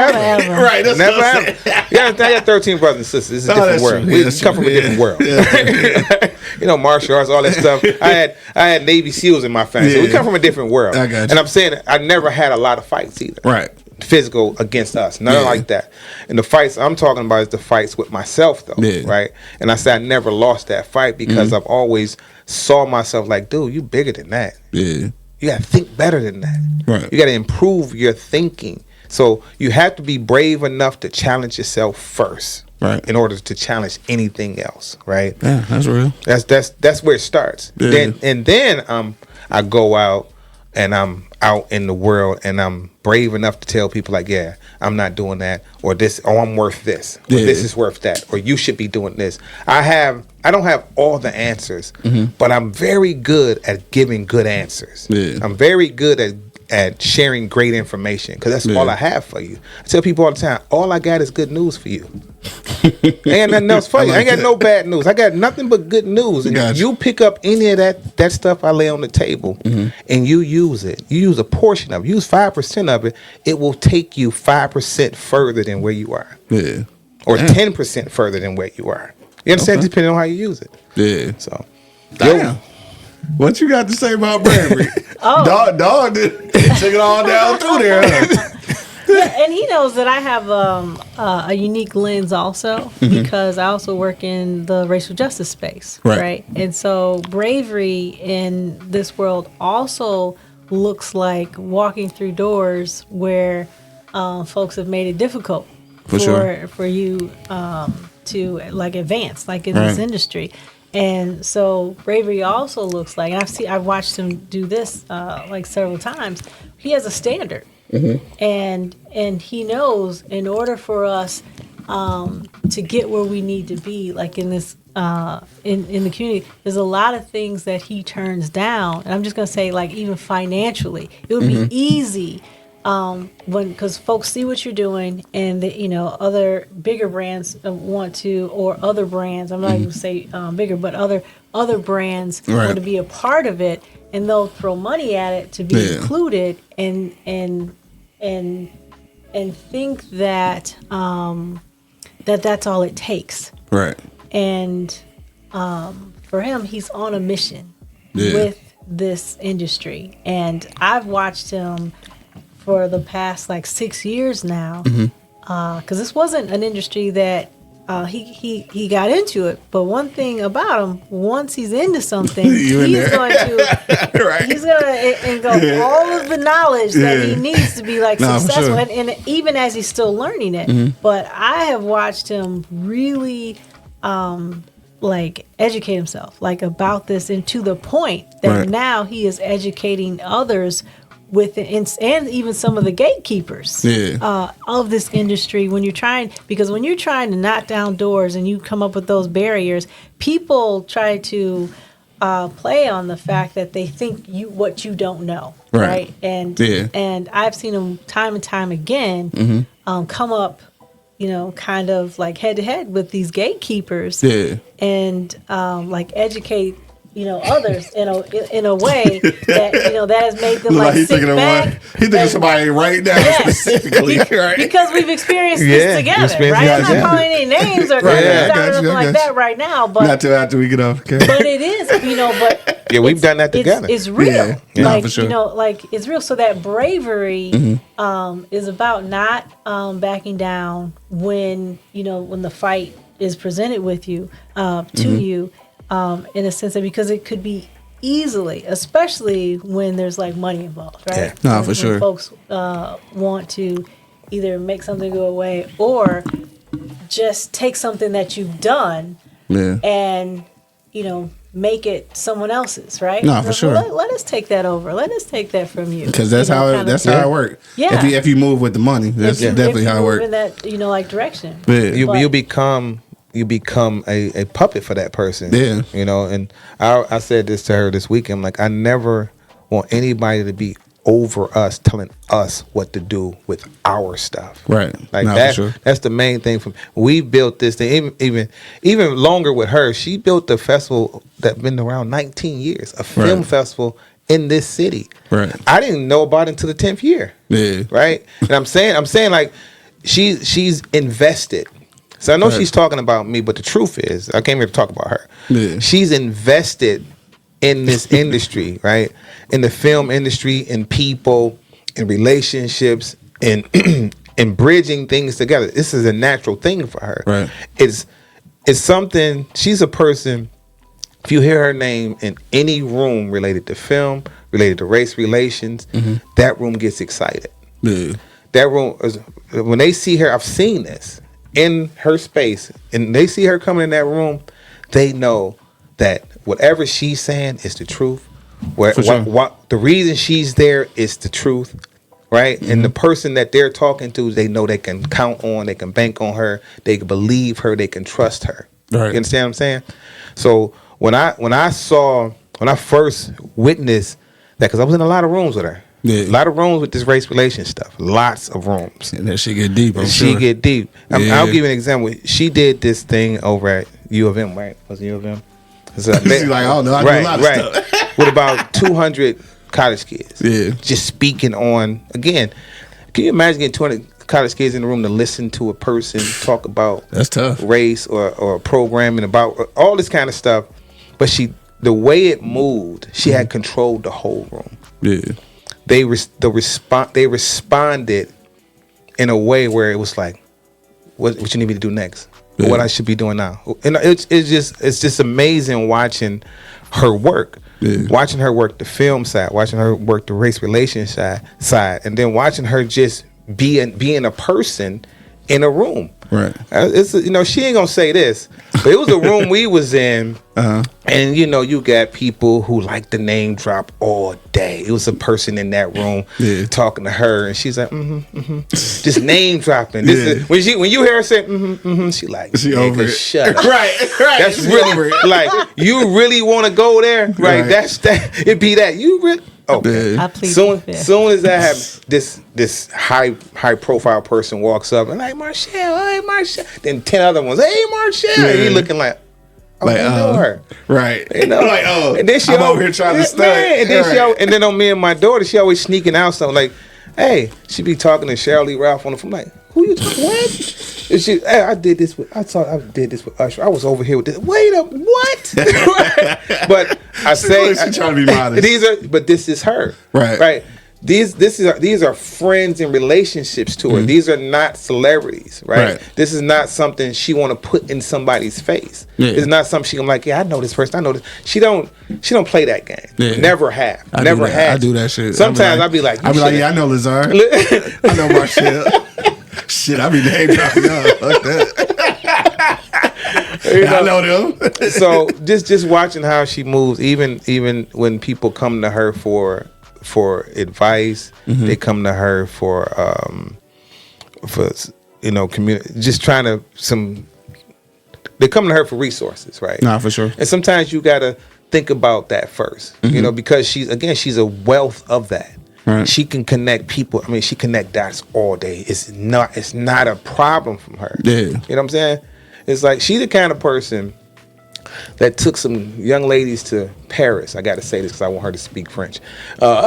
Right, that's never ever. I got 13 brothers and sisters. This is a different world. We come from a different world. Martial arts, all that stuff. I had Navy SEALs in my family. So we come from a different world. I got you. And I'm saying I never had a lot of fights either. Right. Physical against us. Nothing like that. And the fights I'm talking about is the fights with myself, though. Right. And I said I never lost that fight because I've always saw myself like, dude, you bigger than that. You got to think better than that. Right. You got to improve your thinking. So you have to be brave enough to challenge yourself first, in order to challenge anything else, right? Yeah, that's real. That's where it starts. Then I go out and I'm out in the world and I'm brave enough to tell people like, yeah, I'm not doing that, or this, or I'm worth this, or this is worth that, or you should be doing this. I don't have all the answers, but I'm very good at giving good answers. I'm very good at sharing great information, because that's all I have for you. I tell people all the time, all I got is good news for you. Ain't nothing else for you. I ain't got no bad news. I got nothing but good news. And if you pick up any of that stuff I lay on the table and you use it, you use a portion of it, use 5% of it, it will take you 5% further than where you are. Or 10% further than where you are. You understand? Depending on how you use it. So, damn. What you got to say about bravery? Dog took it all down through there. Yeah, and he knows that I have a unique lens also, because I also work in the racial justice space, right? And so bravery in this world also looks like walking through doors where folks have made it difficult for you to like advance, like in this industry. And so bravery also looks like, and I've watched him do this like several times. He has a standard, and he knows in order for us to get where we need to be, like in this in the community, there's a lot of things that he turns down. And I'm just gonna say, like, even financially, it would be easy. Because folks see what you're doing, and other bigger brands want to, or other brands, I'm not even say bigger, but other brands want to be a part of it, and they'll throw money at it to be included, and think that that's all it takes. Right. And for him, he's on a mission with this industry, and I've watched him for the past like 6 years now, because this wasn't an industry that he got into it. But one thing about him, once he's into something, he's going to engulf all of the knowledge that he needs to be like successful, and even as he's still learning it. But I have watched him really like educate himself like about this, and to the point that now he is educating others with it, and even some of the gatekeepers of this industry. When you're trying to knock down doors and you come up with those barriers, people try to play on the fact that they think what you don't know, right? And I've seen them time and time again come up, kind of like head to head with these gatekeepers, and like educate others in a way that that has made them like sit back. He thinking of somebody right now specifically, right? Because we've experienced this together, right? I'm not calling any names or anything like that right now, but not till after we get off. Okay. But it is, but we've done that together. It's real, like for sure. like it's real. So that bravery is about not backing down when when the fight is presented with you to you. In a sense that because it could be easily, especially when there's like money involved, right? No, for sure. When folks want to either make something go away or just take something that you've done and make it someone else's, right? No, for sure. Let us take that over. Let us take that from you. Because that's how it works. Yeah. If you move with the money, that's definitely how it works. In that like direction. You become a puppet for that person. And I said this to her this week. I'm like, I never want anybody to be over us, telling us what to do with our stuff. Right. Like that's the main thing. We built this thing even longer with her. She built a festival that's been around 19 years, a film festival in this city. Right. I didn't know about it until the 10th year. Yeah. Right. And I'm saying like she's invested. So I know she's talking about me, but the truth is, I came here to talk about her. Yeah. She's invested in this industry, right? In the film industry, in people, in relationships, in bridging things together. This is a natural thing for her. Right. It's something. She's a person. If you hear her name in any room related to film, related to race relations, that room gets excited. Yeah. That room, when they see her, I've seen this. In her space, and they see her coming in that room, they know that whatever she's saying is the truth. What the reason she's there is the truth, right? And the person that they're talking to, they know they can count on, they can bank on her, they can believe her, they can trust her. Right. You understand what I'm saying? So when I first witnessed that, because I was in a lot of rooms with her. Yeah. A lot of rooms with this race relation stuff. Lots of rooms. And that shit get deep. She get deep. I'll give you an example. She did this thing over at U of M, right? Was it U of M? She's like, oh no, I do a lot of stuff. With about 200 college kids. Yeah. Just speaking on, again, can you imagine getting 200 college kids in the room to listen to a person talk about that's tough. Race or programming about all this kind of stuff. But the way it moved, she had controlled the whole room. Yeah. They responded in a way where it was like, what you need me to do next? Yeah. What I should be doing now? And it's just amazing watching her work, watching her work the film side, watching her work the race relations side, and then watching her just being a person in a room. Right. It's she ain't gonna say this, but it was a room we was in, and you got people who like to name drop all day. It was a person in that room talking to her, and she's like, just name dropping. When you hear her say, she like, she over it. Shut up. Right. That's she really like you really want to go there, right? That's that. It be that you really. Okay. Soon as that happens, this high profile person walks up and like, Marshelle, hey Marshelle. Then 10 other ones, hey Marshelle. And he looking like, Oh, like, they know her. Right. They know. Like, oh, and then she I'm over here trying to study. And then and then on me and my daughter, she always sneaking out something like, hey, she be talking to Cheryl Lee Ralph on the phone, like, who you talking? What? And she, hey, I did this with Usher. I was over here with this. Wait a what? But I say she trying to be modest. But this is her. Right. Right. These are friends and relationships to her. These are not celebrities, right? This is not something she want to put in somebody's face. Yeah. It's not something she can like, yeah, I know this person. I know this. She don't play that game. Yeah. Never have. Never have. I do that shit. Sometimes I'll be like, yeah, I know Lazar. I know Marshelle. Shit, I be name dropping y'all. Fuck that. I know them. So just watching how she moves, even when people come to her for advice, they come to her for just trying to they come to her for resources, right? Nah, for sure. And sometimes you gotta think about that first, because she's a wealth of that. Right. She can connect people. I mean, she connect dots all day. It's not a problem from her. Yeah. You know what I'm saying? It's like she's the kind of person that took some young ladies to Paris. I got to say this because I want her to speak French. To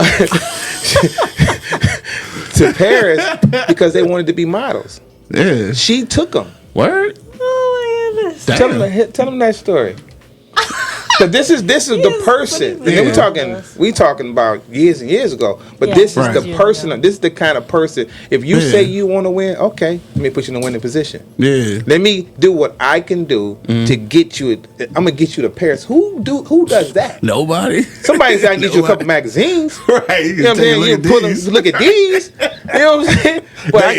Paris because they wanted to be models. Yeah. She took them. Word? Oh my goodness. Tell them that story. But this is the person. And we talking about years and years ago. But this is the person. This is the kind of person. If you say you want to win, okay, let me put you in a winning position. Yeah. Let me do what I can do to get you. I'm gonna get you to Paris. Who does that? Nobody. Somebody's got to get you a couple magazines. Right. You know what I'm saying? You look at these. You know what I'm saying? But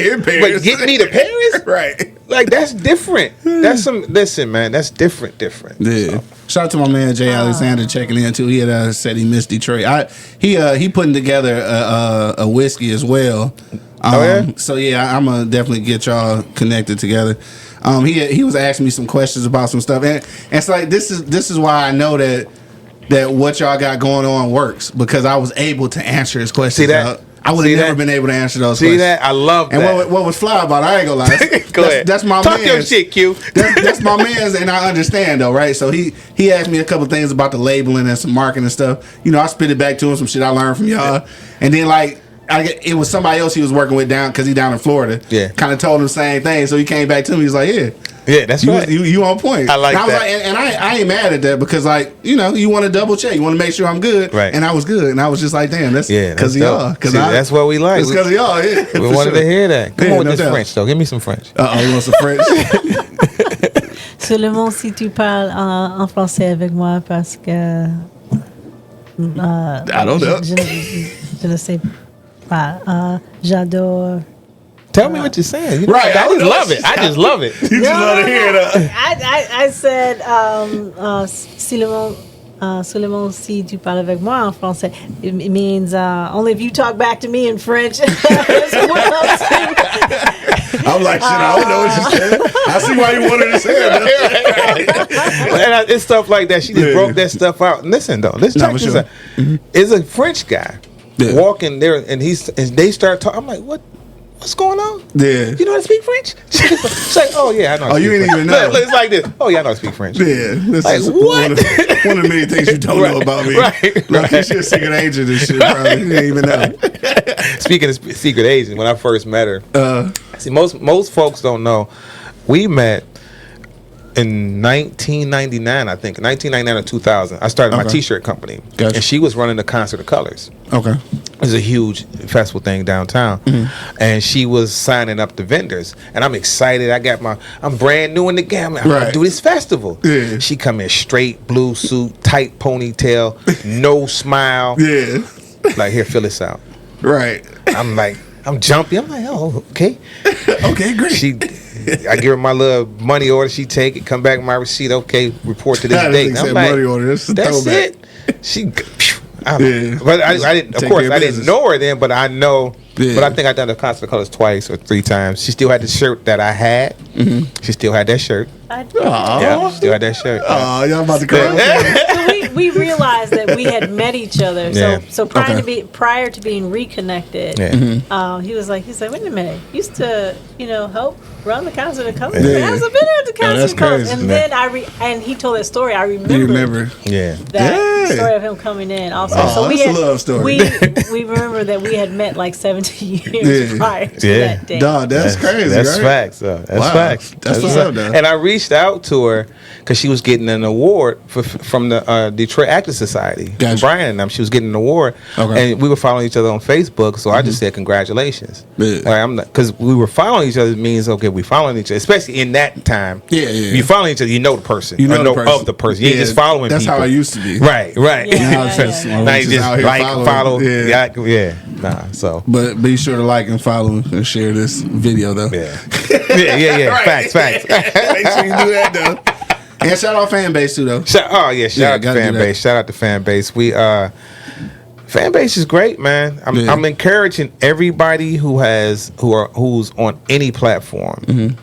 get me to Paris. Right. Like that's different. That's listen, man. That's different. Yeah. So. Shout out to my man Jay Alexander checking in too. He had said he missed Detroit. He putting together a whiskey as well. So yeah, I'm gonna definitely get y'all connected together. He was asking me some questions about some stuff, and it's like this is why I know that what y'all got going on works, because I was able to answer his questions. See that? I would have never been able to answer those questions. See that? I love that. And what was fly about it, I ain't gonna lie. Go ahead. That's my man. Talk your shit, Q. That's my man's, and I understand though, right? So he asked me a couple things about the labeling and some marketing and stuff. You know, I spit it back to him, some shit I learned from y'all, and then it was somebody else he was working with down because he down in Florida. Yeah, kind of told him the same thing. So he came back to me. He was like, yeah, that's right. You on point. I like and I was that. Like, and I ain't mad at that, because you want to double check. You want to make sure I'm good. Right. And I was good. And I was just like, damn, that's because of y'all. That's what we like. It's because of y'all. Yeah, we wanted to hear that. Come on with this French though. Give me some French. You want some French? Seulement si tu parles en français avec moi, parce que I don't know. Je ne sais pas. J'adore. Tell me what you're saying. Right. I just love it. I just love it. You just love to hear it. I said, seulement si tu parles avec moi en français. It means only if you talk back to me in French. I'm like, shit, I don't know what you said. I see why you wanted to say it. And it's stuff like that. She just broke that stuff out. Listen, though. Let's check this out. It's a French guy walking there, and they start talking. I'm like, what's going on? Yeah. You know how to speak French? She's like, oh, yeah, I know how to speak French. You didn't even know. It's like this. Oh, yeah, I know how to speak French. Yeah. This like, is what? One of the many things you don't know about me. Right. She's a secret agent and shit, probably. You didn't even know. Speaking of secret agent, when I first met her, see, most folks don't know, we met in 1999, I think. 1999 or 2000. I started my T-shirt company. Gotcha. And she was running the Concert of Colors. Okay. It was a huge festival thing downtown. And she was signing up the vendors. And I'm excited. I'm brand new in the game. I'm going to do this festival. Yeah. She come in straight blue suit, tight ponytail, no smile. Yeah. Like, here, fill this out. Right. I'm like, I'm jumpy. I'm like, oh, okay. Okay, great. I give her my little money order. She take it, come back with my receipt. Okay, report to this date. I'm like, money order. That's it. She, but I didn't. Of course, I didn't know her then. But I know. Yeah. But I think I done the Concert of Colors twice or 3 times. She still had the shirt that I had. She still had that shirt. Yeah, she still had that shirt. Oh, y'all about to cry. we realized that we had met each other. So prior to being reconnected, he was like, wait a minute, you used to help run the concert of colors. Yeah. I've been at the concert of colors, and then and he told that story. I remember. That story of him coming in. Also, so we had a love story. We remember that we had met like 17 years prior to that day. Dog, that's crazy. That's right? Facts. Though. That's facts. That's what's up, though. And I reached out to her because she was getting an award from the Detroit Actors Society. Gotcha. Brian and them. She was getting an award, and we were following each other on Facebook. So I just said congratulations. Yeah. Because we were following each other means we following each other, especially in that time. Yeah. You following each other, you know the person. You know of the person. You ain't just following that's people. That's how I used to be. Right. Yeah. Now you just follow. So. But be sure to like and follow and share this video though. Yeah. Facts. Make sure you do that though. And shout out fan base too though. Shout out to fan base. Shout out to fan base. Fan base is great, man. I'm encouraging everybody who's on any platform,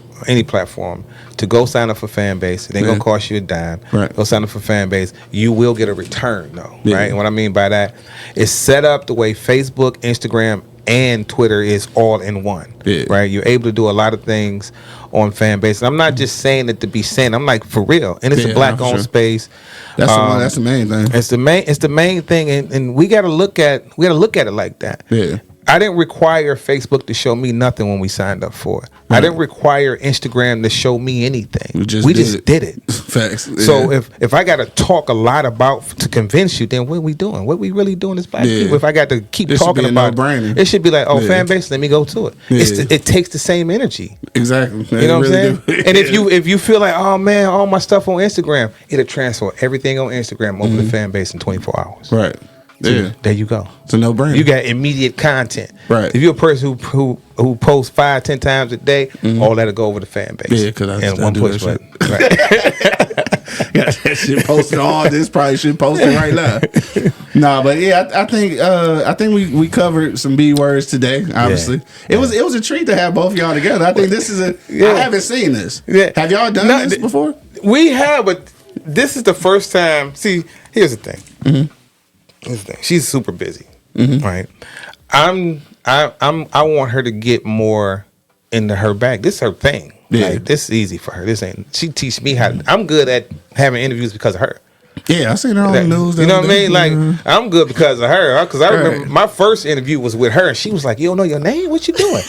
to go sign up for fan base. It ain't gonna cost you a dime. Right. Go sign up for fan base. You will get a return though, right? And what I mean by that is set up the way Facebook, Instagram, and Twitter is all in one. Right? You're able to do a lot of things on fan base. And I'm not just saying it to be saying. I'm like for real. And it's a black-owned space. That's the main thing. It's the main thing, and we gotta look at it like that. Yeah. I didn't require Facebook to show me nothing when we signed up for it. Right. I didn't require Instagram to show me anything. We just did it. Facts. Yeah. So if I got to talk a lot to convince you, then what are we doing? What we really doing as black people? If I got to keep talking about it, it should be like, fan base, let me go to it. It takes the same energy. Exactly. You know what I'm saying? And if you feel like, oh man, all my stuff on Instagram, it'll transfer everything on Instagram over the fan base in 24 hours. Right. So there you go. It's a no-brainer. You got immediate content. Right. If you're a person who posts 5-10 times a day, all that'll go over the fan base. Yeah, because I one push button. Right. Got that shit posted on. This probably should post it right now. Nah, but yeah, I think we covered some B words today. Obviously, it was a treat to have both of y'all together. I think this is I haven't seen this. Yeah. Have y'all done this before? We have, but this is the first time. See, here's the thing. She's super busy, right? I want her to get more into her bag. This is her thing. Yeah. Like, this is easy for her. She teach me how. I'm good at having interviews because of her. Yeah, I seen her on the news. You know what I mean? Like, I'm good because of her. Because I remember my first interview was with her, and she was like, "You don't know your name? What you doing?"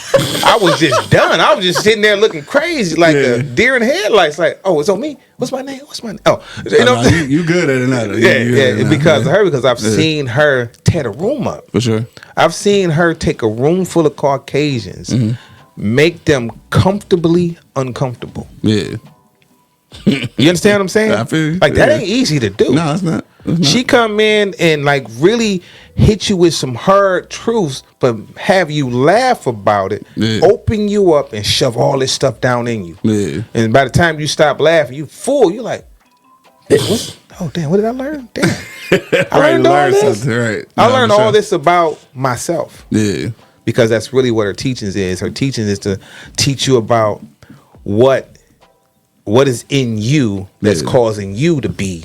I was just done. I was just sitting there looking crazy, like a deer in headlights. Like, oh, it's on me. What's my name? Oh, you know, you good at another. Yeah, because of her. Because I've seen her tear the room up. For sure. I've seen her take a room full of Caucasians, make them comfortably uncomfortable. Yeah. You understand what I'm saying? I feel you. Like that ain't easy to do. No, it's not. She come in and like really hit you with some hard truths, but have you laugh about it, open you up, and shove all this stuff down in you. Yeah. And by the time you stop laughing, you full. You like, oh damn, what did I learn? Damn, I learned all this. Right. I learned all this about myself. Yeah. Because that's really what her teachings is. Her teachings is to teach you about what is in you that's causing you to be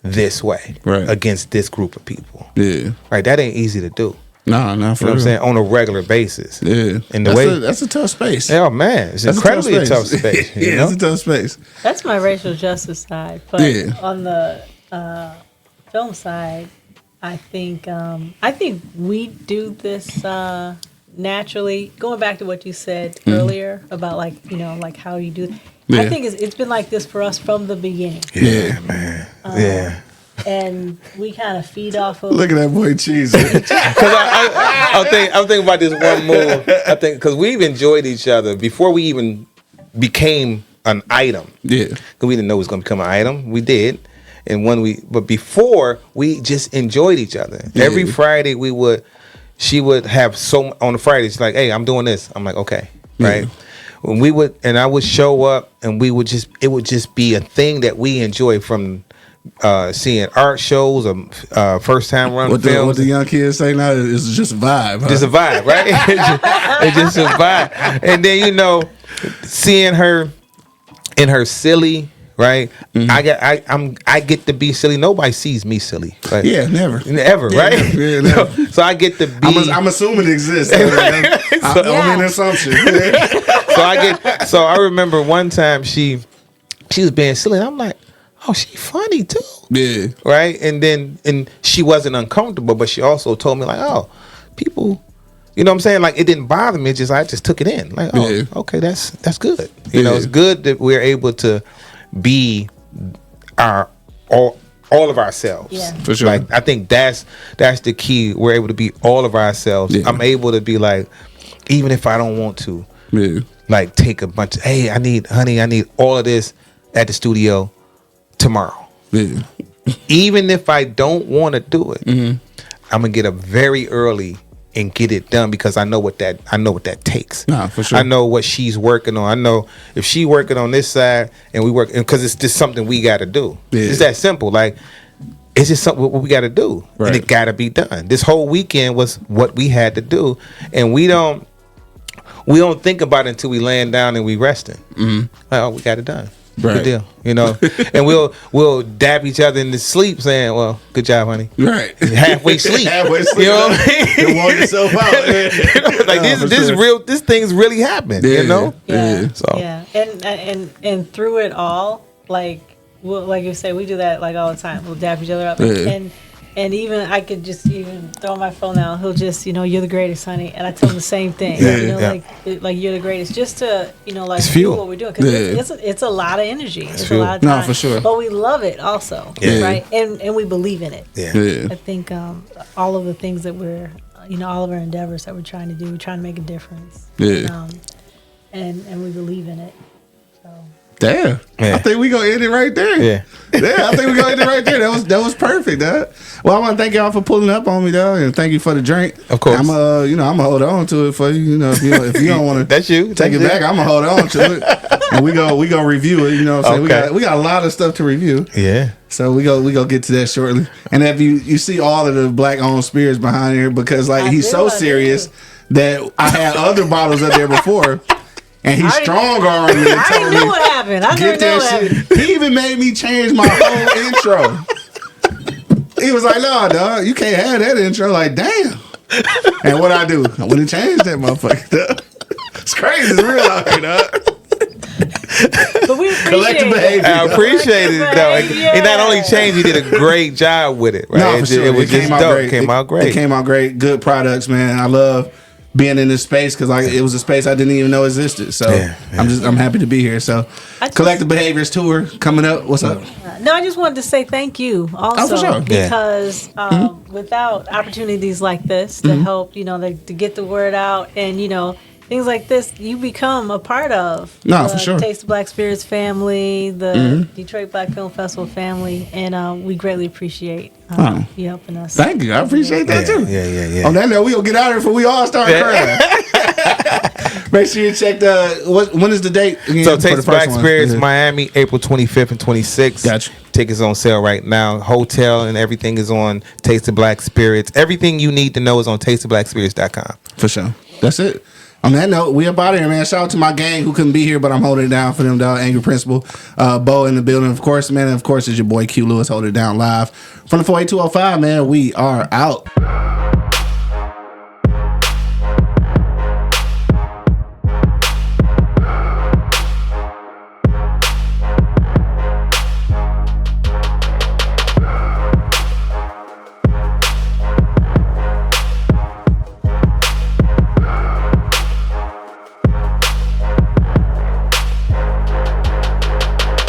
this way against this group of people. Yeah. Right? That ain't easy to do. No, not for you know what I'm saying? On a regular basis. Yeah. And that's a tough space. Oh man, it's incredibly a tough space. Yeah, it's a tough space. That's my racial justice side. But on the film side, I think we do this naturally. Going back to what you said earlier about like how you do. I think it's been like this for us from the beginning. Yeah, man. And we kind of feed off of. Look at that boy cheese. Because I'm thinking about this one move. I think because we've enjoyed each other before we even became an item. Yeah. Because we didn't know it was going to become an item. We did. And but before we just enjoyed each other. Yeah. Every Friday she would have on the Friday. She's like, "Hey, I'm doing this." I'm like, "Okay," right. When I would show up, and it would just be a thing that we enjoy from seeing art shows or first time run films. What the young kids say now is just a vibe. Huh? Just a vibe, right? It's just a vibe. And then seeing her in her silly right? I get to be silly. Nobody sees me silly. Right? Yeah, never, right? Yeah, never. So I get to be. I'm assuming it exists. Only an assumption. So I remember one time she was being silly, and I'm like, oh, she funny too. Yeah. Right? And she wasn't uncomfortable, but she also told me like, oh, people, you know what I'm saying? Like it didn't bother me, I just took it in. Like, oh, okay, that's good. You know, it's good that we're able to be all of ourselves. Yeah. For sure. Like I think that's the key. We're able to be all of ourselves. Yeah. I'm able to be like, even if I don't want to, like take a bunch of, hey, I need all of this at the studio tomorrow. Yeah. Even if I don't want to do it, I'm gonna get up very early and get it done because I know what that takes. Nah, for sure. I know what she's working on. I know if she working on this side and we work, because it's just something we got to do. Yeah. It's that simple. Like it's just something what we got to do, and it got to be done. This whole weekend was what we had to do, and we don't think about it until we laying down and we resting. Like, oh, we got it done. Good deal, you know. And we'll dab each other in the sleep, saying, "Well, good job, honey." Right, halfway sleep. Halfway sleep. You know what I mean? You wore yourself out. You know, like this is real. This thing's really happening. Yeah. You know. Yeah. So. Yeah. And through it all, like you say, we do that like all the time. We'll dap each other up, and even I could just even throw my phone out. He'll just, you're the greatest, honey, and I tell him the same thing. Like you're the greatest, just to like do what we're doing, because it's a lot of energy. It's a lot of time. No, for sure. But we love it also, right? And we believe in it. Yeah. I think all of the things that we're, all of our endeavors that we're trying to do, we're trying to make a difference. Yeah. And we believe in it. So. Damn. I think we gonna end it right there. Yeah. I think we gonna end it right there. That was perfect, dog. Well, I want to thank y'all for pulling up on me, dog, and thank you for the drink. Of course. I'm I'm gonna hold on to it for you. If you don't want to that's you. Take it back, I'm gonna hold on to it. And we gonna review it, what I'm saying? We got a lot of stuff to review. Yeah. So we go get to that shortly. And if you see all of the black owned spirits behind here, because he's so serious that I had other bottles up there before. And he's strong armed me. I didn't know what happened. I didn't know what happened. He even made me change my whole intro. He was like, "No, dog, you can't have that intro." Like, damn. And what I do? I went and changed that motherfucker. It's crazy. It's real out here, dog. But we appreciate Collective behavior. I appreciate it, though. Yeah. He not only changed, he did a great job with it. Right? No, for sure. It was just dope. It came out great. It came out great. Good products, man. I love being in this space because it was a space I didn't even know existed. So I'm happy to be here. So Collective Behaviors Tour coming up. What's up? No, I just wanted to say thank you also, for sure. Because without opportunities like this to help, to get the word out and things like this, you become a part of for sure. Taste of Black Spirits family, the Detroit Black Film Festival family, and we greatly appreciate you helping us. Thank you. I appreciate that too. Yeah. On that note, we gonna get out of here before we all start crying. Make sure you check when is the date again? So Taste of Black Spirits, Miami, April 25th and 26th. Gotcha. Tickets on sale right now. Hotel and everything is on Taste of Black Spirits. Everything you need to know is on tasteofblackspirits.com. For sure. That's it. On that note, we up out of here, man. Shout out to my gang who couldn't be here, but I'm holding it down for them, dog. Angry Principal, Bo in the building, of course, man. And of course, it's your boy Q Lewis holding it down live from the 48205, man. We are out.